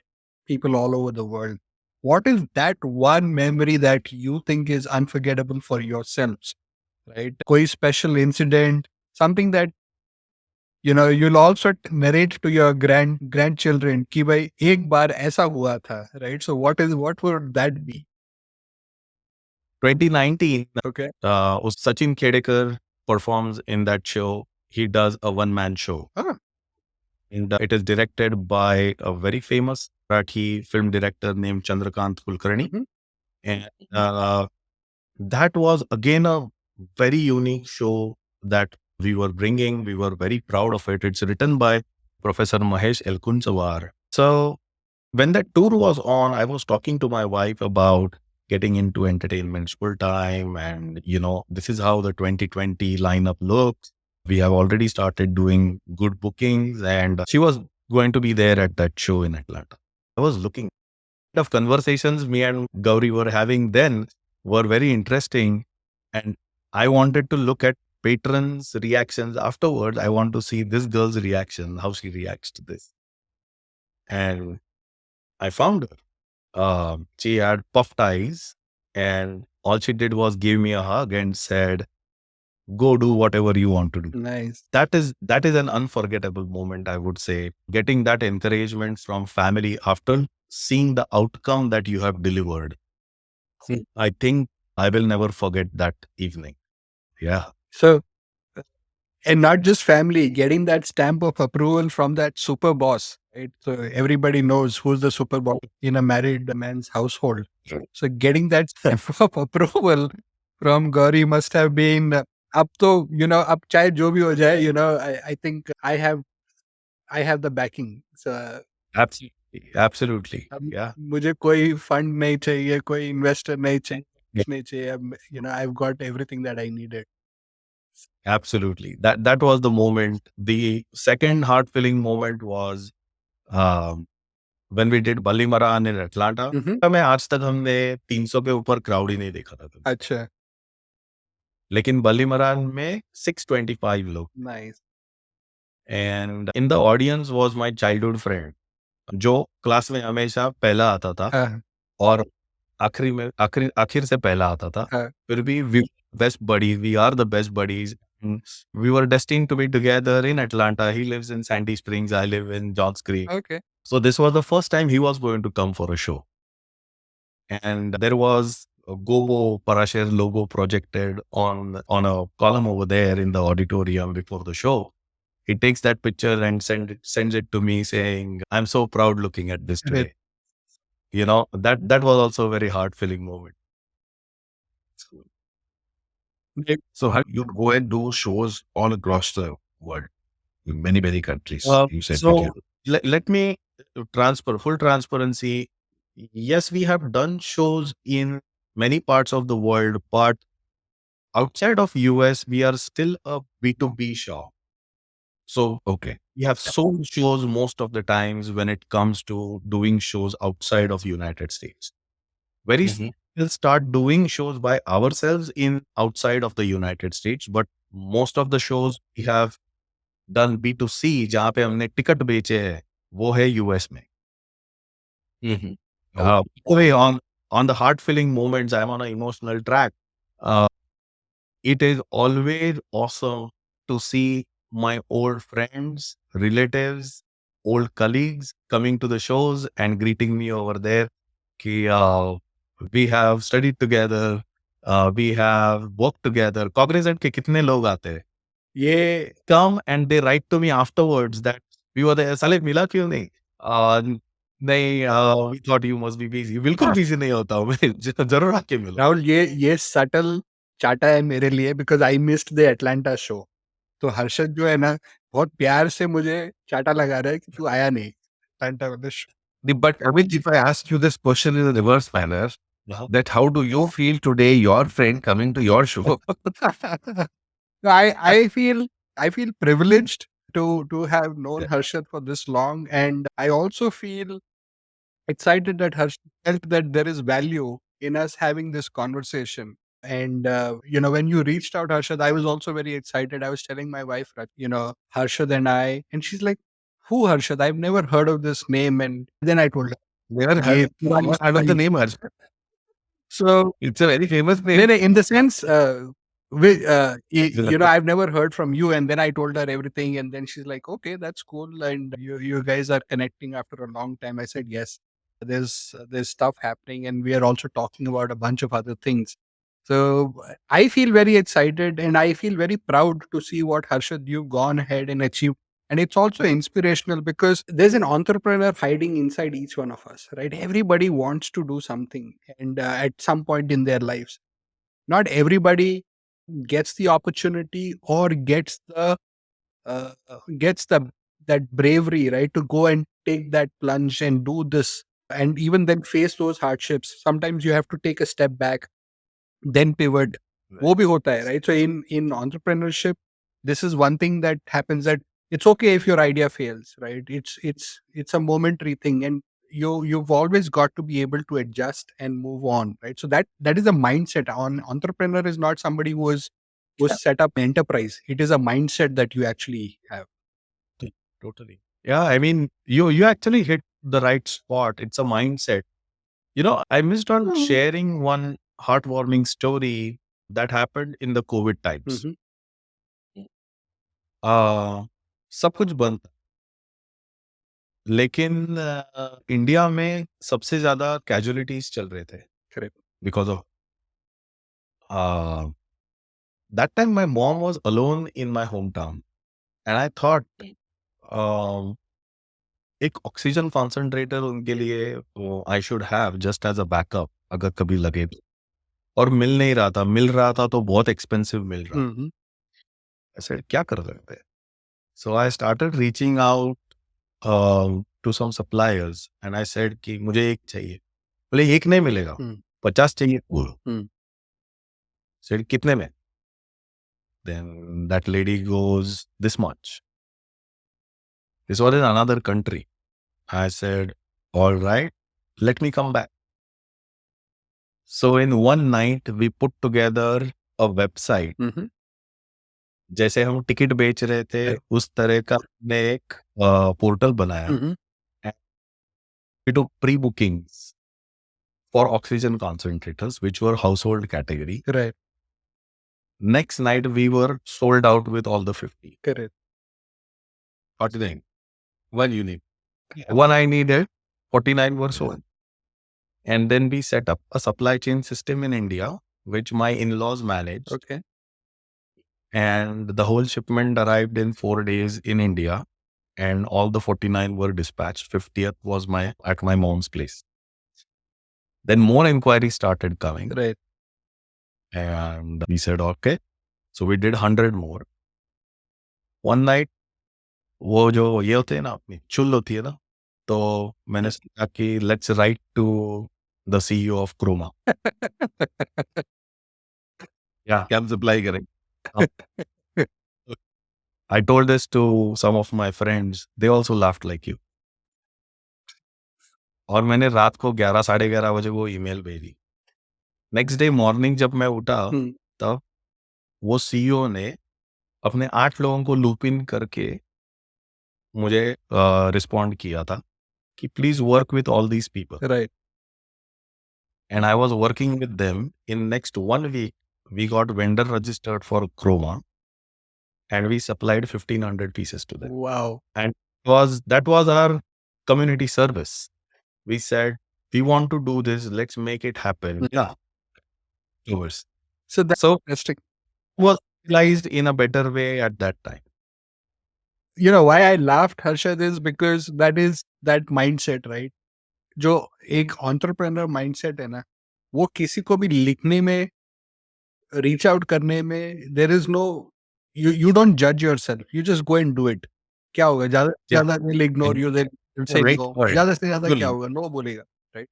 people all over the world. What is that one memory that you think is unforgettable for yourselves? Right? Koi special incident, something that you'll also narrate to your grandchildren कि भाई एक बार ऐसा हुआ था, right? So what would that be? 2019, Okay. Sachin Khedekar performs in that show. He does a one-man show. And it is directed by a very famous Marathi film director named Chandrakant Kulkarni. And that was again a very unique show that we were bringing. We were very proud of it. It's written by Professor Mahesh Elkunchawar. So when that tour was on, I was talking to my wife about getting into entertainment full time. And, this is how the 2020 lineup looks. We have already started doing good bookings. And she was going to be there at that show in Atlanta. I was looking of conversations me and Gauri were having then were very interesting. And I wanted to look at patrons' reactions afterwards. I want to see this girl's reaction, how she reacts to this. And I found her. She had puffed eyes, and all she did was give me a hug and said, "Go do whatever you want to do." Nice. That is an unforgettable moment, I would say. Getting that encouragement from family after seeing the outcome that you have delivered. I think I will never forget that evening. Yeah. So, and not just family, getting that stamp of approval from that super boss, right? So everybody knows who's the super boss in a married man's household. Right. So getting that stamp of approval from Gauri must have been up to, up chahe jo bhi ho jaye, I think I have the backing. So Absolutely. Absolutely. अब Yeah. मुझे कोई fund नहीं चाहिए, कोई investor नहीं चाहिए, Yeah. कुछ नहीं चाहिए. अब, I've got everything that I needed. Absolutely. That was the moment. The second heart filling moment was um, when we did Balli Maran in Atlanta. मैं आज तक हमने 300 के ऊपर क्राउड ही नहीं देखा था कभी. अच्छा, लेकिन बल्ली मरान में 625 लोग. Nice. And in the audience was my childhood friend जो क्लास में हमेशा पहला आता था हाँ, और आखिर से पहला आता था. हाँ. फिर भी we best buddies, we are the best buddies. We were destined to be together in Atlanta. He lives in Sandy Springs. I live in Johns Creek. Okay. So this was the first time he was going to come for a show. And there was a Gobo Parashare logo projected on a column over there in the auditorium before the show. He takes that picture and sends it to me saying, "I'm so proud looking at this today." That was also a very heart filling moment. So how you go and do shows all across the world in many, many countries? You said So together. let me full transparency. Yes, we have done shows in many parts of the world, but outside of US, we are still a B2B shop. So Okay. we have sold shows most of the times when it comes to doing shows outside of United States. Very soon we'll start doing shows by ourselves in outside of the United States, but most of the shows we have done B2C जहाँ पे हमने ticket बेचे हैं वो है US में. Anyway, on the heart filling moments, I'm on an emotional track. It is always awesome to see my old friends, relatives, old colleagues coming to the shows and greeting me over there. Ki, we have studied together, we have worked together. Cognizant के कितने लोग आते हैं? ये come and they write to me afterwards that we were there. साले मिला क्यों नहीं? नहीं, we thought you must be busy. बिल्कुल busy नहीं होता हूँ मैं. जरूर आके मिलो. राहुल, ये सटल चाटा है मेरे लिए because I missed the Atlanta show. तो हर्षद जो है ना, बहुत प्यार से मुझे चाटा लगा रहा है कि तू आया नहीं एटलांटा वाले show. But Amit, if I ask you this question in a reverse manner, that how do you feel today, your friend coming to your show? I feel privileged to have known Harshad for this long, and I also feel excited that Harshad felt that there is value in us having this conversation. And when you reached out, Harshad, I was also very excited. I was telling my wife, Harshad and I, and she's like, "Who Harshad? I've never heard of this name." And then I told her, Never heard of the name Harshad. so It's a very famous name. in the sense, I've never heard from you. And then I told her everything, and then she's like, "Okay, that's cool." And you guys are connecting after a long time. I said, "Yes, there's stuff happening, and we are also talking about a bunch of other things." So I feel very excited, and I feel very proud to see what Harshad you've gone ahead and achieved. And it's also inspirational because there's an entrepreneur hiding inside each one of us, right? Everybody wants to do something, and at some point in their lives, not everybody gets the opportunity or gets the that bravery, right, to go and take that plunge and do this, and even then face those hardships. Sometimes you have to take a step back, then pivot. वो भी होता है, right? So in entrepreneurship, this is one thing that happens, that it's okay if your idea fails, right? It's a momentary thing, and you've always got to be able to adjust and move on, right? So that is a mindset. On entrepreneur is not somebody who's set up enterprise. It is a mindset that you actually have. Totally. Yeah, I mean, you actually hit the right spot. It's a mindset. I missed on sharing one heartwarming story that happened in the COVID times. Mhm. सब कुछ बंद था, लेकिन India में सबसे ज्यादा casualties चल रहे थे Correct. Because of that time my mom was alone in my home town and I thought एक ऑक्सीजन कॉन्सेंट्रेटर उनके लिए I should have just as a backup अगर कभी लगे तो। और मिल नहीं रहा था, मिल रहा था तो बहुत एक्सपेंसिव मिल रहा था। Mhm. ऐसे क्या कर सकते हैं? So I started reaching out to some suppliers and I said कि मुझे एक चाहिए। बोले एक नहीं मिलेगा, 50 चाहिए बोलो। सेड कितने में? Then that lady goes this much. This was in another country. I said all right, let me come back. So in one night we put together a website. Mhm. जैसे हम टिकट बेच रहे थे उस तरह का हमने एक पोर्टल बनाया। Mhm. And we took pre-bookings for oxygen concentrators, which were household category. Right. Next night we were sold out with all the 50. Correct. What do you think? One you need. One I needed, 49 were sold. And then we set up a supply chain system in India, which my in-laws managed. Okay. And the whole shipment arrived in 4 days in India, and all the 49 were dispatched. 50th was at my mom's place. Then more inquiries started coming, Right. and we said, okay. So we did 100 more. One night, वो जो ये होते हैं ना अपनी चुल होती है ना, तो मैंने सोचा कि let's write to the CEO of Chroma. Yeah, क्या हम supply करेंगे? I told this to some of my friends. They also laughed like you. और मैंने रात को 11 साढ़े 11 बजे वो ईमेल भेजी। नेक्स्ट डे मॉर्निंग जब मैं उठा तब वो सीईओ ने अपने 8 लोगों को लूप इन करके मुझे रिस्पॉन्ड किया था कि please work with all these people. Right. And I was working with them. In next 1 week we got vendor registered for Chroma and we supplied 1500 pieces to them. Wow. And that was our community service. We said, we want to do this, let's make it happen. Yeah. Yours. So that's So interesting. was realized in a better way at that time. You know why I laughed, Harshad, is because that is that mindset, right? जो एक entrepreneur mindset है ना, वो किसी को भी लिखने में, reach out करने में, there is no, you don't judge yourself, you just go and do it. क्या होगा? ज्यादा Yeah. ज्यादा will ignore you, they'll say Right. no. Right. ज्यादा से ज्यादा क्या Absolutely. होगा? No बोलेगा, right?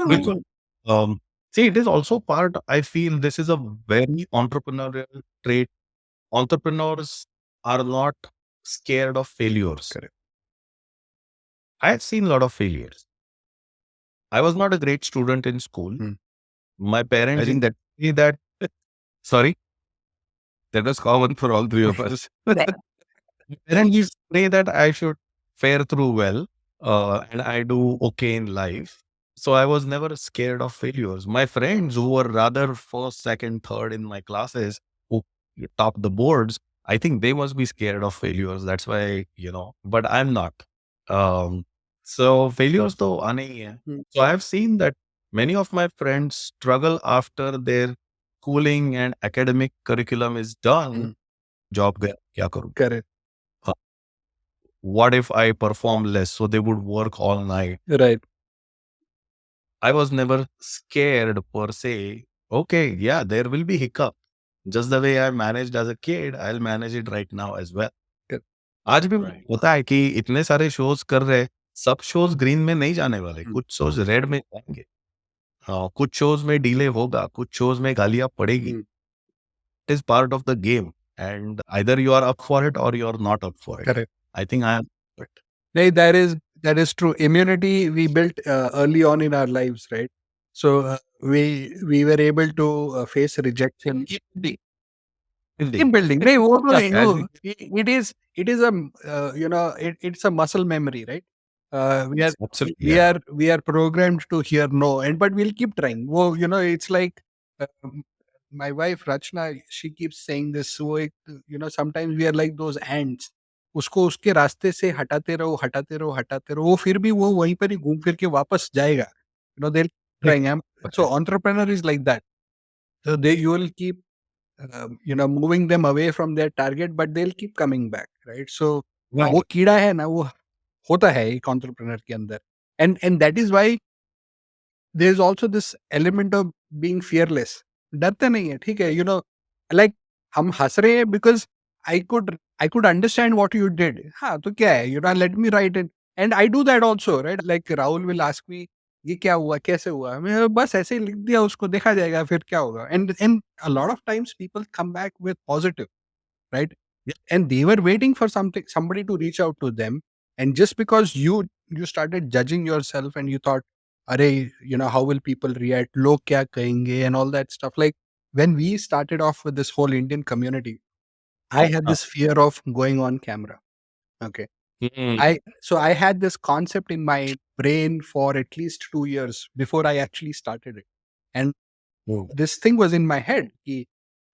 बिल्कुल. See, it is also part, I feel this is a very entrepreneurial trait. Entrepreneurs are not scared of failures. Correct. I have seen a lot of failures. I was not a great student in school. My parents, I think that see that, sorry, that was common for all three of us. my parents used to say that I should fare through well, and I do okay in life. So I was never scared of failures. My friends who were rather first, second, third in my classes, who top the boards, I think they must be scared of failures. That's why, but I'm not. So failures though, आने ही हैं. So I've seen that many of my friends struggle after their schooling and academic curriculum is done. Job गया, क्या करूं? Correct. What if I perform less? So they would work all night. Right. I was never scared per se. Okay, yeah, there will be hiccup. Just the way I managed as a kid, I'll manage it right now as well. Good. आज भी होता है कि इतने सारे shows कर रहे, सब शोज ग्रीन में नहीं जाने वाले, कुछ शोज रेड में जाएंगे। हाँ, कुछ शोज में डिले होगा, कुछ शोज में गालियां पड़ेगी। It is part of the game. and either you are up for it or you are not up for it. Correct. I think I am. But Hey, that is true. Immunity we built early on in our lives, right? So we were able to face rejection. Keep building. Keep building. नहीं, वो तो नहीं, As no, it is a it's a muscle memory, right? We are absolutely, we yeah. are we are programmed to hear no, and but we'll keep trying. वो it's like my wife Rachna, she keeps saying this. वो एक, sometimes we are like those ants. उसको उसके रास्ते से हटाते रहो, हटाते रहो, हटाते रहो. वो फिर भी वो वहीं पर ही घूम फिर के वापस जाएगा. They'll trying. So entrepreneur is like that. So you will keep moving them away from their target, but they'll keep coming back, right? So वो कीड़ा है ना, वो होता है एक entrepreneur के अंदर, and that is why there is also this element of being fearless. डरते नहीं है, ठीक है, like हम हंस रहे हैं because I could understand what you did. हाँ तो क्या है, let me write it, and I do that also, right? Like Rahul will ask me, ये क्या हुआ, कैसे हुआ, मैं बस ऐसे ही लिख दिया, उसको देखा जाएगा फिर क्या होगा. And a lot of times people come back with positive, right? And they were waiting for somebody to reach out to them, and just because you started judging yourself and you thought, Arey, how will people react, log kya kahenge, and all that stuff. Like when we started off with this whole Indian community, I had this fear of going on camera. Okay. So I had this concept in my brain for at least 2 years before I actually started it. And this thing was in my head.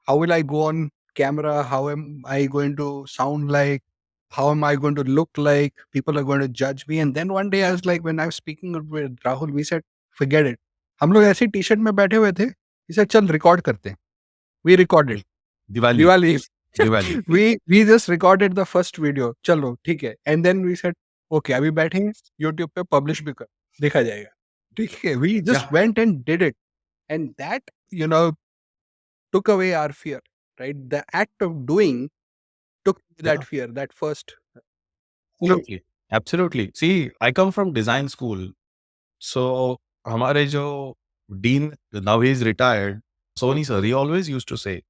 How will I go on camera? How am I going to sound like? How am I going to look like? People are going to judge me. And then one day I was like, when I was speaking with Rahul, we said, forget it. हम लोग ऐसे T shirt में बैठे हुए थे. We said, चल record करते हैं. We recorded. Diwali. Diwali. we just recorded the first video. चलो ठीक है. And then we said, okay, अभी बैठेंगे YouTube पे publish भी कर. देखा जाएगा. ठीक है. We just went and did it. And that, took away our fear, right? The act of doing took that fear, that first. Absolutely. Absolutely. See, I come from design school. So, हमारे जो dean, now he's retired, Sony sir, he always used to say,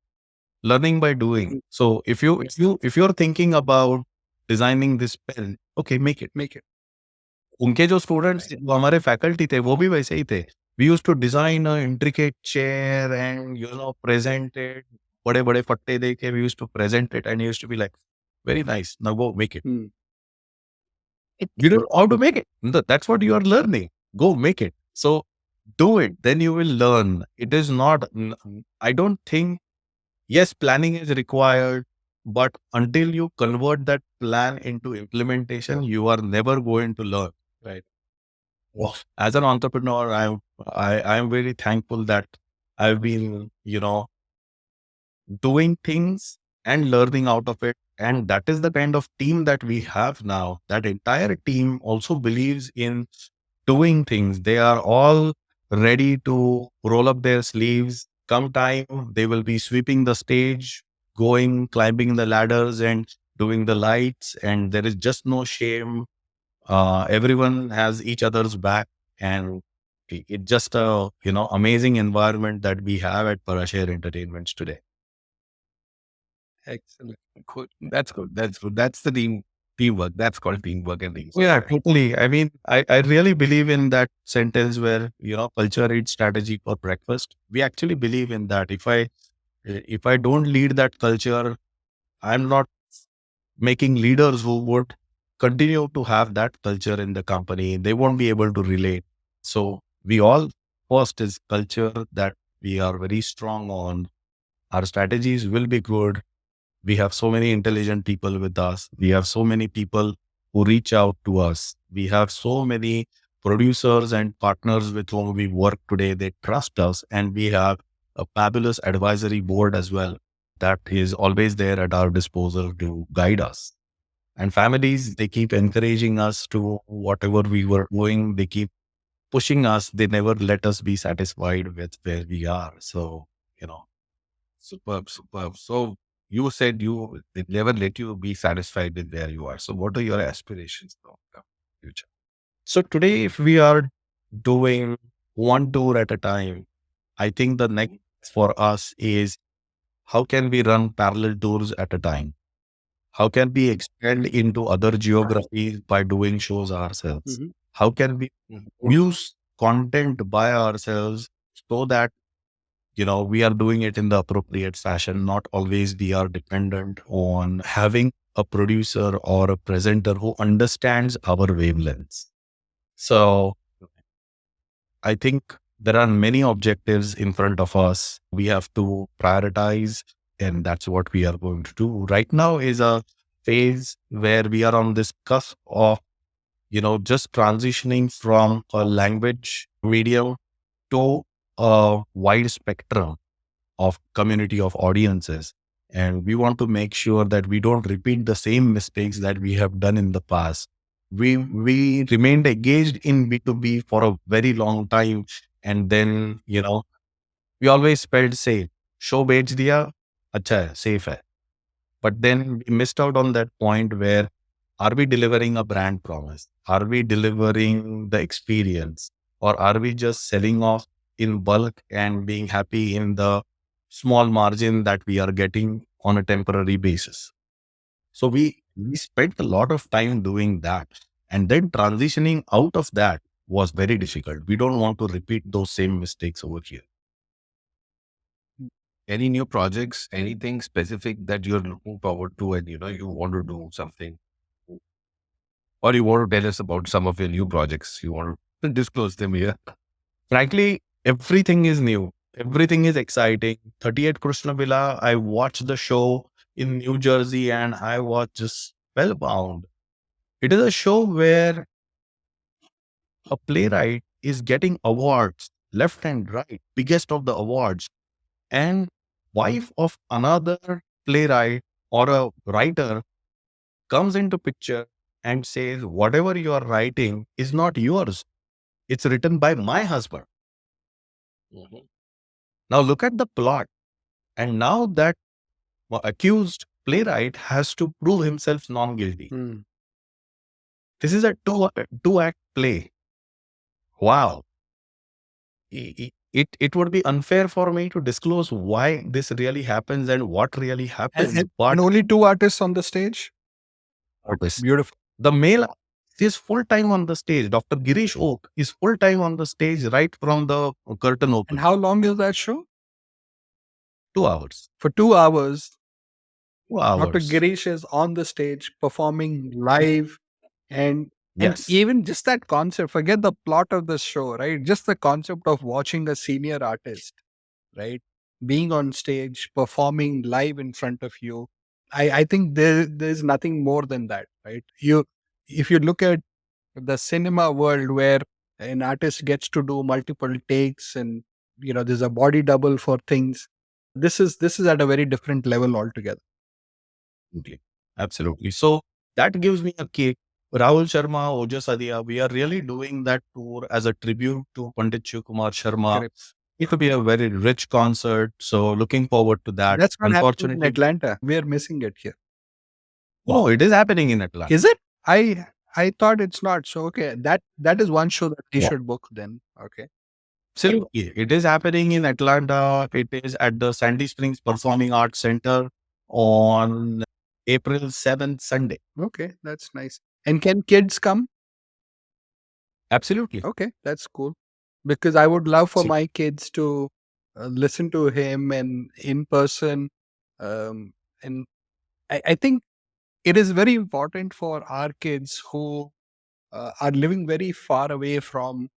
learning by doing. So, if you're thinking about designing this pen, okay, make it. Make it. उनके जो students वो हमारे faculty थे वो भी वैसे ही थे. We used to design a intricate chair and present it. बड़े बड़े फट्टे देके we used to present it and he used to be like, very nice. Now go make it. You don't know how to make it. That's what you are learning. Go make it. So do it. Then you will learn. It is not. I don't think. Yes, planning is required, but until you convert that plan into implementation, you are never going to learn. Right. Well, as an entrepreneur, I am very thankful that I've been, doing things and learning out of it. And that is the kind of team that we have now. That entire team also believes in doing things. They are all ready to roll up their sleeves. Come time, they will be sweeping the stage, climbing the ladders and doing the lights. And there is just no shame. Everyone has each other's back, and it's just a amazing environment that we have at Parashare Entertainments today. Excellent. Good. That's good. That's good. That's the teamwork. That's called teamwork and things. Yeah, totally. I mean, I really believe in that sentence where, culture eats strategy for breakfast. We actually believe in that. If I don't lead that culture, I'm not making leaders who would continue to have that culture in the company. They won't be able to relate. So we all first is culture that we are very strong on. Our strategies will be good. We have so many intelligent people with us. We have so many people who reach out to us. We have so many producers and partners with whom we work today. They trust us, and we have a fabulous advisory board as well that is always there at our disposal to guide us. And families, they keep encouraging us to whatever we were doing. They keep pushing us. They never let us be satisfied with where we are. So, Superb, superb. So you said they never let you be satisfied with where you are. So what are your aspirations now in the future? So today, if we are doing one tour at a time, I think the next for us is how can we run parallel tours at a time? How can we expand into other geographies by doing shows ourselves? Mhm. How can we use content by ourselves so that, we are doing it in the appropriate fashion, not always we are dependent on having a producer or a presenter who understands our wavelengths. So I think there are many objectives in front of us. We have to prioritize, and that's what we are going to do. Right now is a phase where we are on this cusp of, just transitioning from a language medium to a wide spectrum of community of audiences. And we want to make sure that we don't repeat the same mistakes that we have done in the past. We remained engaged in B2B for a very long time. And then, we always felt safe. Show बेच दिया, अच्छा है, safe है. But then we missed out on that point where, are we delivering a brand promise? Are we delivering the experience? Or are we just selling off in bulk and being happy in the small margin that we are getting on a temporary basis? So we spent a lot of time doing that. And then transitioning out of that was very difficult. We don't want to repeat those same mistakes over here. Any new projects, anything specific that you're looking forward to and you want to do something? Or you want to tell us about some of your new projects? You want to disclose them here? Frankly, everything is new. Everything is exciting. 38 Krishna Villa, I watched the show in New Jersey and I was just spellbound. It is a show where a playwright is getting awards left and right, biggest of the awards. And wife of another playwright or a writer comes into picture and says, whatever you are writing is not yours. It's written by my husband. Mhm. Now look at the plot. And now that accused playwright has to prove himself non-guilty. Hmm. This is a two act play. Wow. It would be unfair for me to disclose why this really happens and what really happens. And But only two artists on the stage? artist, Beautiful. the male is full time on the stage. Dr. Girish Oak is full time on the stage right from the curtain And open. how long is that show? 2 hours. For 2 hours, 2 hours. Dr. Girish is on the stage performing live, and Yes. even just that concept, forget the plot of the show, right? Just the concept of watching a senior artist, right? Being on stage, performing live in front of you. I think there's nothing more than that, right? If you look at the cinema world where an artist gets to do multiple takes and there's a body double for things, this is at a very different level altogether. Absolutely. Absolutely. So that gives me a kick. Rahul Sharma, Ojas Adia, we are really doing that tour as a tribute to Pandit Shiv Kumar Sharma. Correct. It will be a very rich concert. So looking forward to that. That's not happening in Unfortunately, Atlanta. We are missing it here. no, it is happening in Atlanta. Is it? I thought it's not. So okay, that is one show that we Yeah. should book then. Okay. Absolutely. It is happening in Atlanta. It is at the Sandy Springs Performing Arts Center on April 7th, Sunday. Okay, that's nice. And can kids come? Absolutely. Okay, that's cool. Because I would love for See, my kids to listen to him and in person. And I think it is very important for our kids who are living very far away from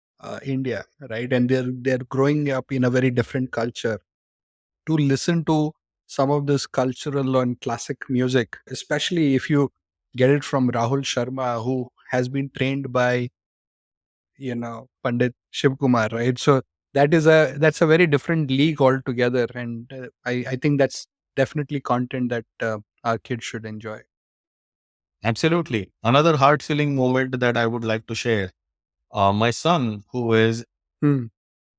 India, right? And they're growing up in a very different culture, to listen to some of this cultural and classic music, especially if you get it from Rahul Sharma, who has been trained by Pandit Shiv Kumar, right? So that's a very different league altogether, and I think that's definitely content that our kids should enjoy. absolutely. Another heart filling moment that I would like to share. My son, who is Hmm.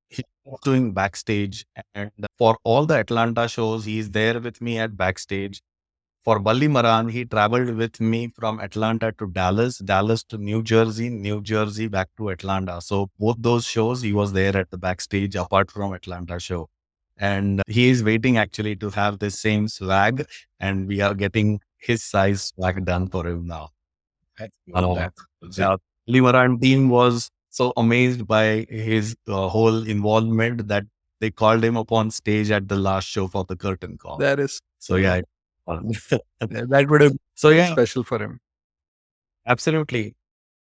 he's doing backstage, and for all the Atlanta shows, he's there with me at backstage. For Balli Maran, he traveled with me from Atlanta to Dallas, Dallas to New Jersey, New Jersey back to Atlanta. So both those shows, he was there at the backstage apart from Atlanta show. and he is waiting actually to have the same swag, and we are getting his size swag done for him now. That's Uh, that's it. yeah, Limaran team was so amazed by his whole involvement that they called him up on stage at the last show for the curtain call. That is, So yeah, that would have been so yeah, special for him. absolutely.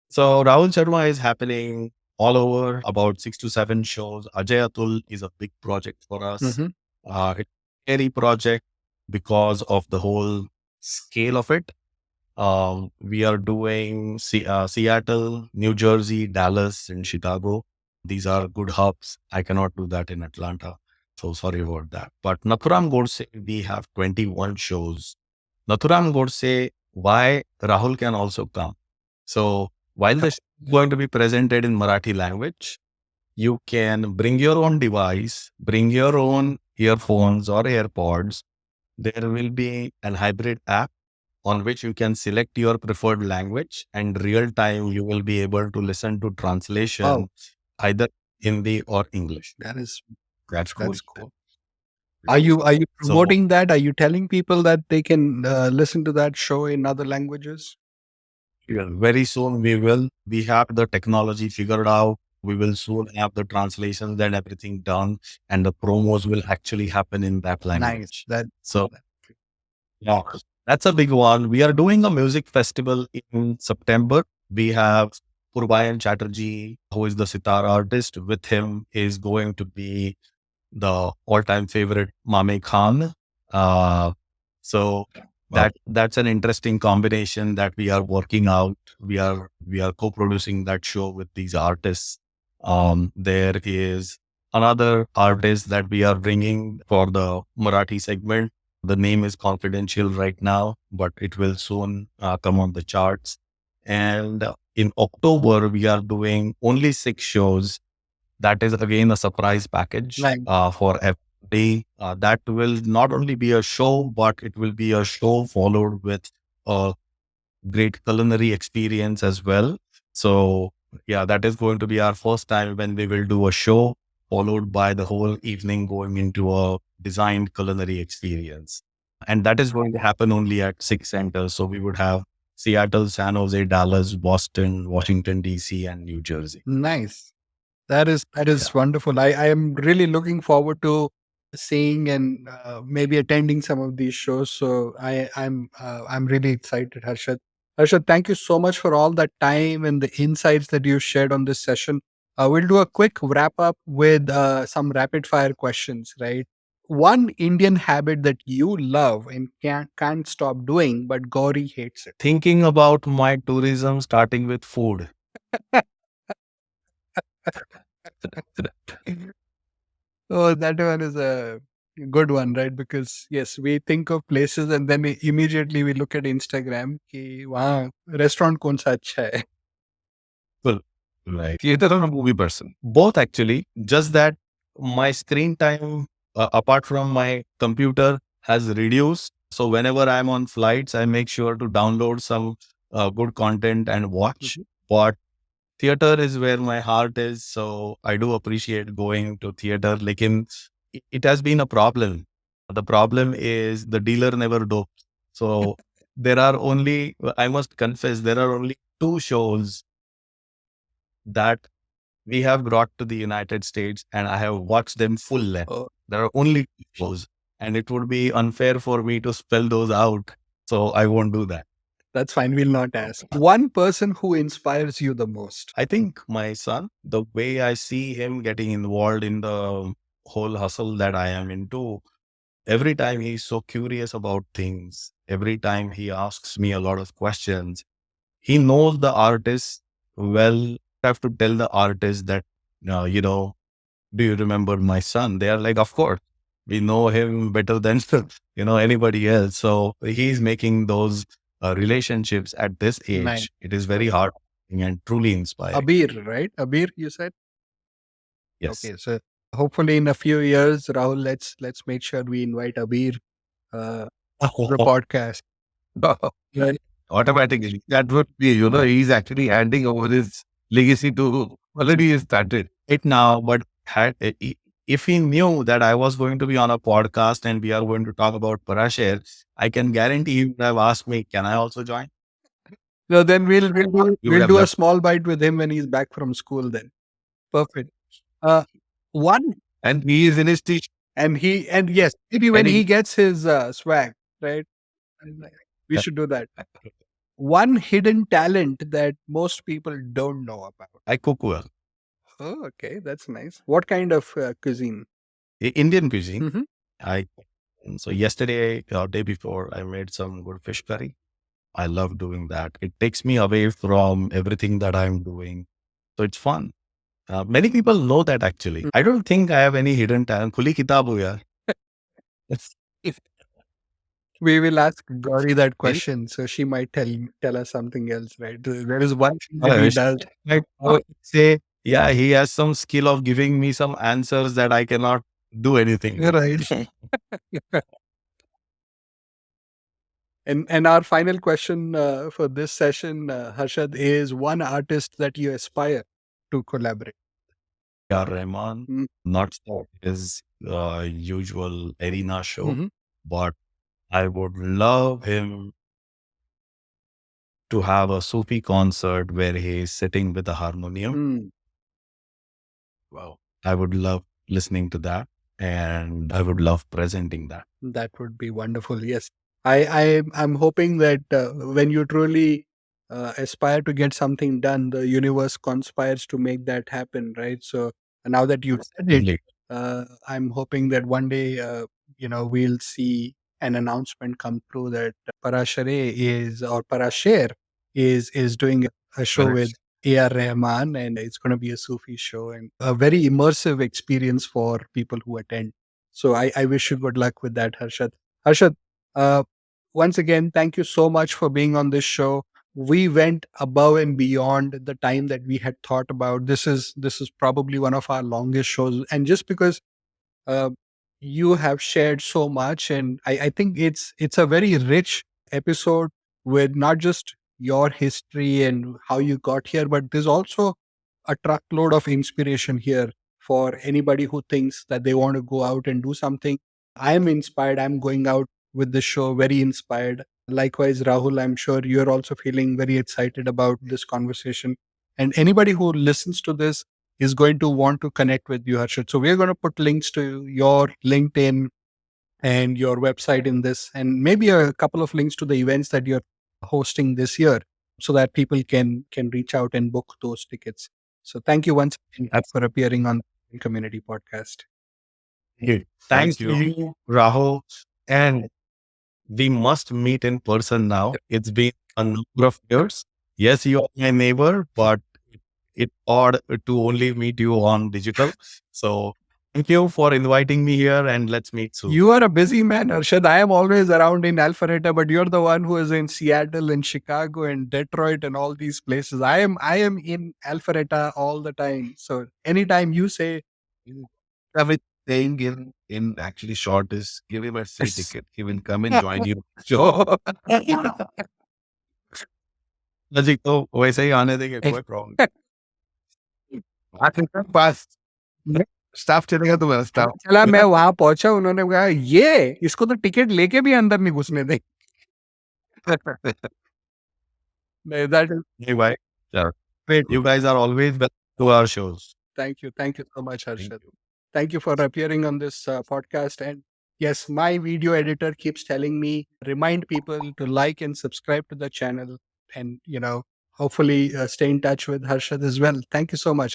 So Rahul Sharma is happening all over, about 6 to 7 shows. Ajay Atul is a big project for us. Hmm. It's a scary project because of the whole scale of it. We are doing Seattle, New Jersey, Dallas, and Chicago. These are good hubs. I cannot do that in Atlanta. So sorry about that. But Nathuram Godse, we have 21 shows. Nathuram Godse, why Rahul can also come. So while the show is going to be presented in Marathi language, you can bring your own device, bring your own earphones or AirPods. There will be an hybrid app on which you can select your preferred language, and real time you will be able to listen to Wow, translation either Hindi or English. That's cool. that's cool. Are you So promoting that? Are you telling people that they can listen to that show in other languages? yeah, very soon we have the technology figured out. We will soon have the translations and everything done, and the promos will actually happen in that Nice. language. That So yeah, that's a big one. We are doing a music festival in September. We have Purbayan Chatterjee, who is the sitar artist. With him is going to be the all-time favorite Mame Khan. Uh, so Wow. that's an interesting combination that we are working out. We are co-producing that show with these artists. There is another artist that we are bringing for the Marathi segment. The name is confidential right now, but it will soon come on the charts. And in October, we are doing only 6 shows. That is again a surprise package nice. for everybody. That will not only be a show, but it will be a show followed with a great culinary experience as well. So, yeah, that is going to be our first time when we will do a show followed by the whole evening going into a designed culinary experience. And that is going to happen only at 6 centers. So, we would have Seattle, San Jose, Dallas, Boston, Washington, D.C., and New Jersey. Nice. That is wonderful. I am really looking forward to seeing and maybe attending some of these shows. So I'm really excited, Harshad. Harshad, thank you so much for all that time and the insights that you shared on this session. We'll do a quick wrap up with some rapid fire questions, right? One Indian habit that you love and can't stop doing, but Gauri hates it. Thinking about my tourism starting with food. Oh, that one is a good one, right? Because yes, we think of places and then immediately we look at Instagram कि वहाँ restaurant कौन सा अच्छा है. Well, right. Theater or a movie person? Both actually, just that my screen time, apart from my computer, has reduced. So whenever I'm on flights, I make sure to download some good content and watch. But theater is where my heart is. So I do appreciate going to theater. Like it has been a problem. The problem is the dealer never dopes. So there are only, I must confess, there are only 2 shows that we have brought to the United States, and I have watched them full length. Oh, There are only 2 shows, and it would be unfair for me to spell those out. So I won't do that. that's fine. We'll not ask. One person who inspires you the most. I think my son, the way I see him getting involved in the whole hustle that I am into, every time he's so curious about things, every time he asks me a lot of questions, he knows the artist well. I have to tell the artist that, do you remember my son? They are like, of course, we know him better than anybody else. So he's making those relationships at this age. Nice. It is very hard and truly inspiring. Abir, right? Abir, you said? Yes. Okay, so hopefully in a few years, Rahul, let's make sure we invite Abir to the podcast. Right. Automatically. That would be, he's actually handing over his legacy to already started. It now, but had if he knew that I was going to be on a podcast and we are going to talk about Parashare, I can guarantee he would have asked me, can I also join? So then You would we'll have do a left. small bite with him when he's back from school. Then perfect. One And he is in his t and yes, maybe when and he he, gets his swag, right? And, we should do that. One hidden talent that most people don't know about. I cook well. Oh, okay, that's nice. What kind of cuisine? Indian cuisine. Mm-hmm. I So yesterday or day before, I made some good fish curry. I love doing that. It takes me away from everything that I'm doing. So it's fun. Many people know that actually. I don't think I have any hidden talent. Khuli kitab ho yaar. It's, if We will ask Gauri that very question, so she might tell us something else, right? There is one thing that he does. I would say, yeah, he has some skill of giving me some answers that I cannot do anything with. Right. And our final question for this session, Harshad, is one artist that you aspire to collaborate. Yeah, Rahman, Mm. not so his usual arena show, Mm-hmm. but I would love him to have a Sufi concert where he is sitting with a harmonium. Mm. Wow. I would love listening to that and I would love presenting that. That would be wonderful. Yes, I'm hoping that when you truly aspire to get something done, the universe conspires to make that happen, right? So now that you've said it, Really. I'm hoping that one day, we'll see an announcement come through that Parashare is doing a show with correct. A.R. Rahman, and it's going to be a Sufi show and a very immersive experience for people who attend. So I wish you good luck with that, Harshad. Harshad, uh, once again, thank you so much for being on this show. We went above and beyond the time that we had thought about. This is probably one of our longest shows, and just because uh, you have shared so much, and I think it's a very rich episode with not just your history and how you got here, but there's also a truckload of inspiration here for anybody who thinks that they want to go out and do something. I am inspired. I'm going out with this show very inspired. Likewise, Rahul, I'm sure you're also feeling very excited about this conversation. And anybody who listens to this is going to want to connect with you, Harshad. So we're going to put links to your LinkedIn and your website in this, and maybe a couple of links to the events that you're hosting this year, so that people can reach out and book those tickets. So thank you once again for appearing on the Community Podcast. Thanks Thank to you. you, Rahul. And we must meet in person now. It's been a number of years. Yes, you are my neighbor, but it's odd to only meet you on digital. So thank you for inviting me here and let's meet soon. You are a busy man, Arshad. I am always around in Alpharetta, but you're the one who is in Seattle and Chicago and Detroit and all these places. I am in Alpharetta all the time. So anytime you say Everything in actually short is give him a free ticket. He will come and join you. So नजीक तो वैसे ही आने देंगे कोई problem I think pass staff चलेगा तो मेरा staff चला मैं वहां पहुंचा, उन्होंने कहा ये इसको तो टिकट लेके भी अंदर नहीं घुसने दे. That is Hey, bye. Yeah. great. You guys are always welcome to our shows. Thank you so much, Thank Harshad. you. Thank you for appearing on this podcast. And yes, my video editor keeps telling me remind people to like and subscribe to the channel, and hopefully stay in touch with Harshad as well. Thank you so much.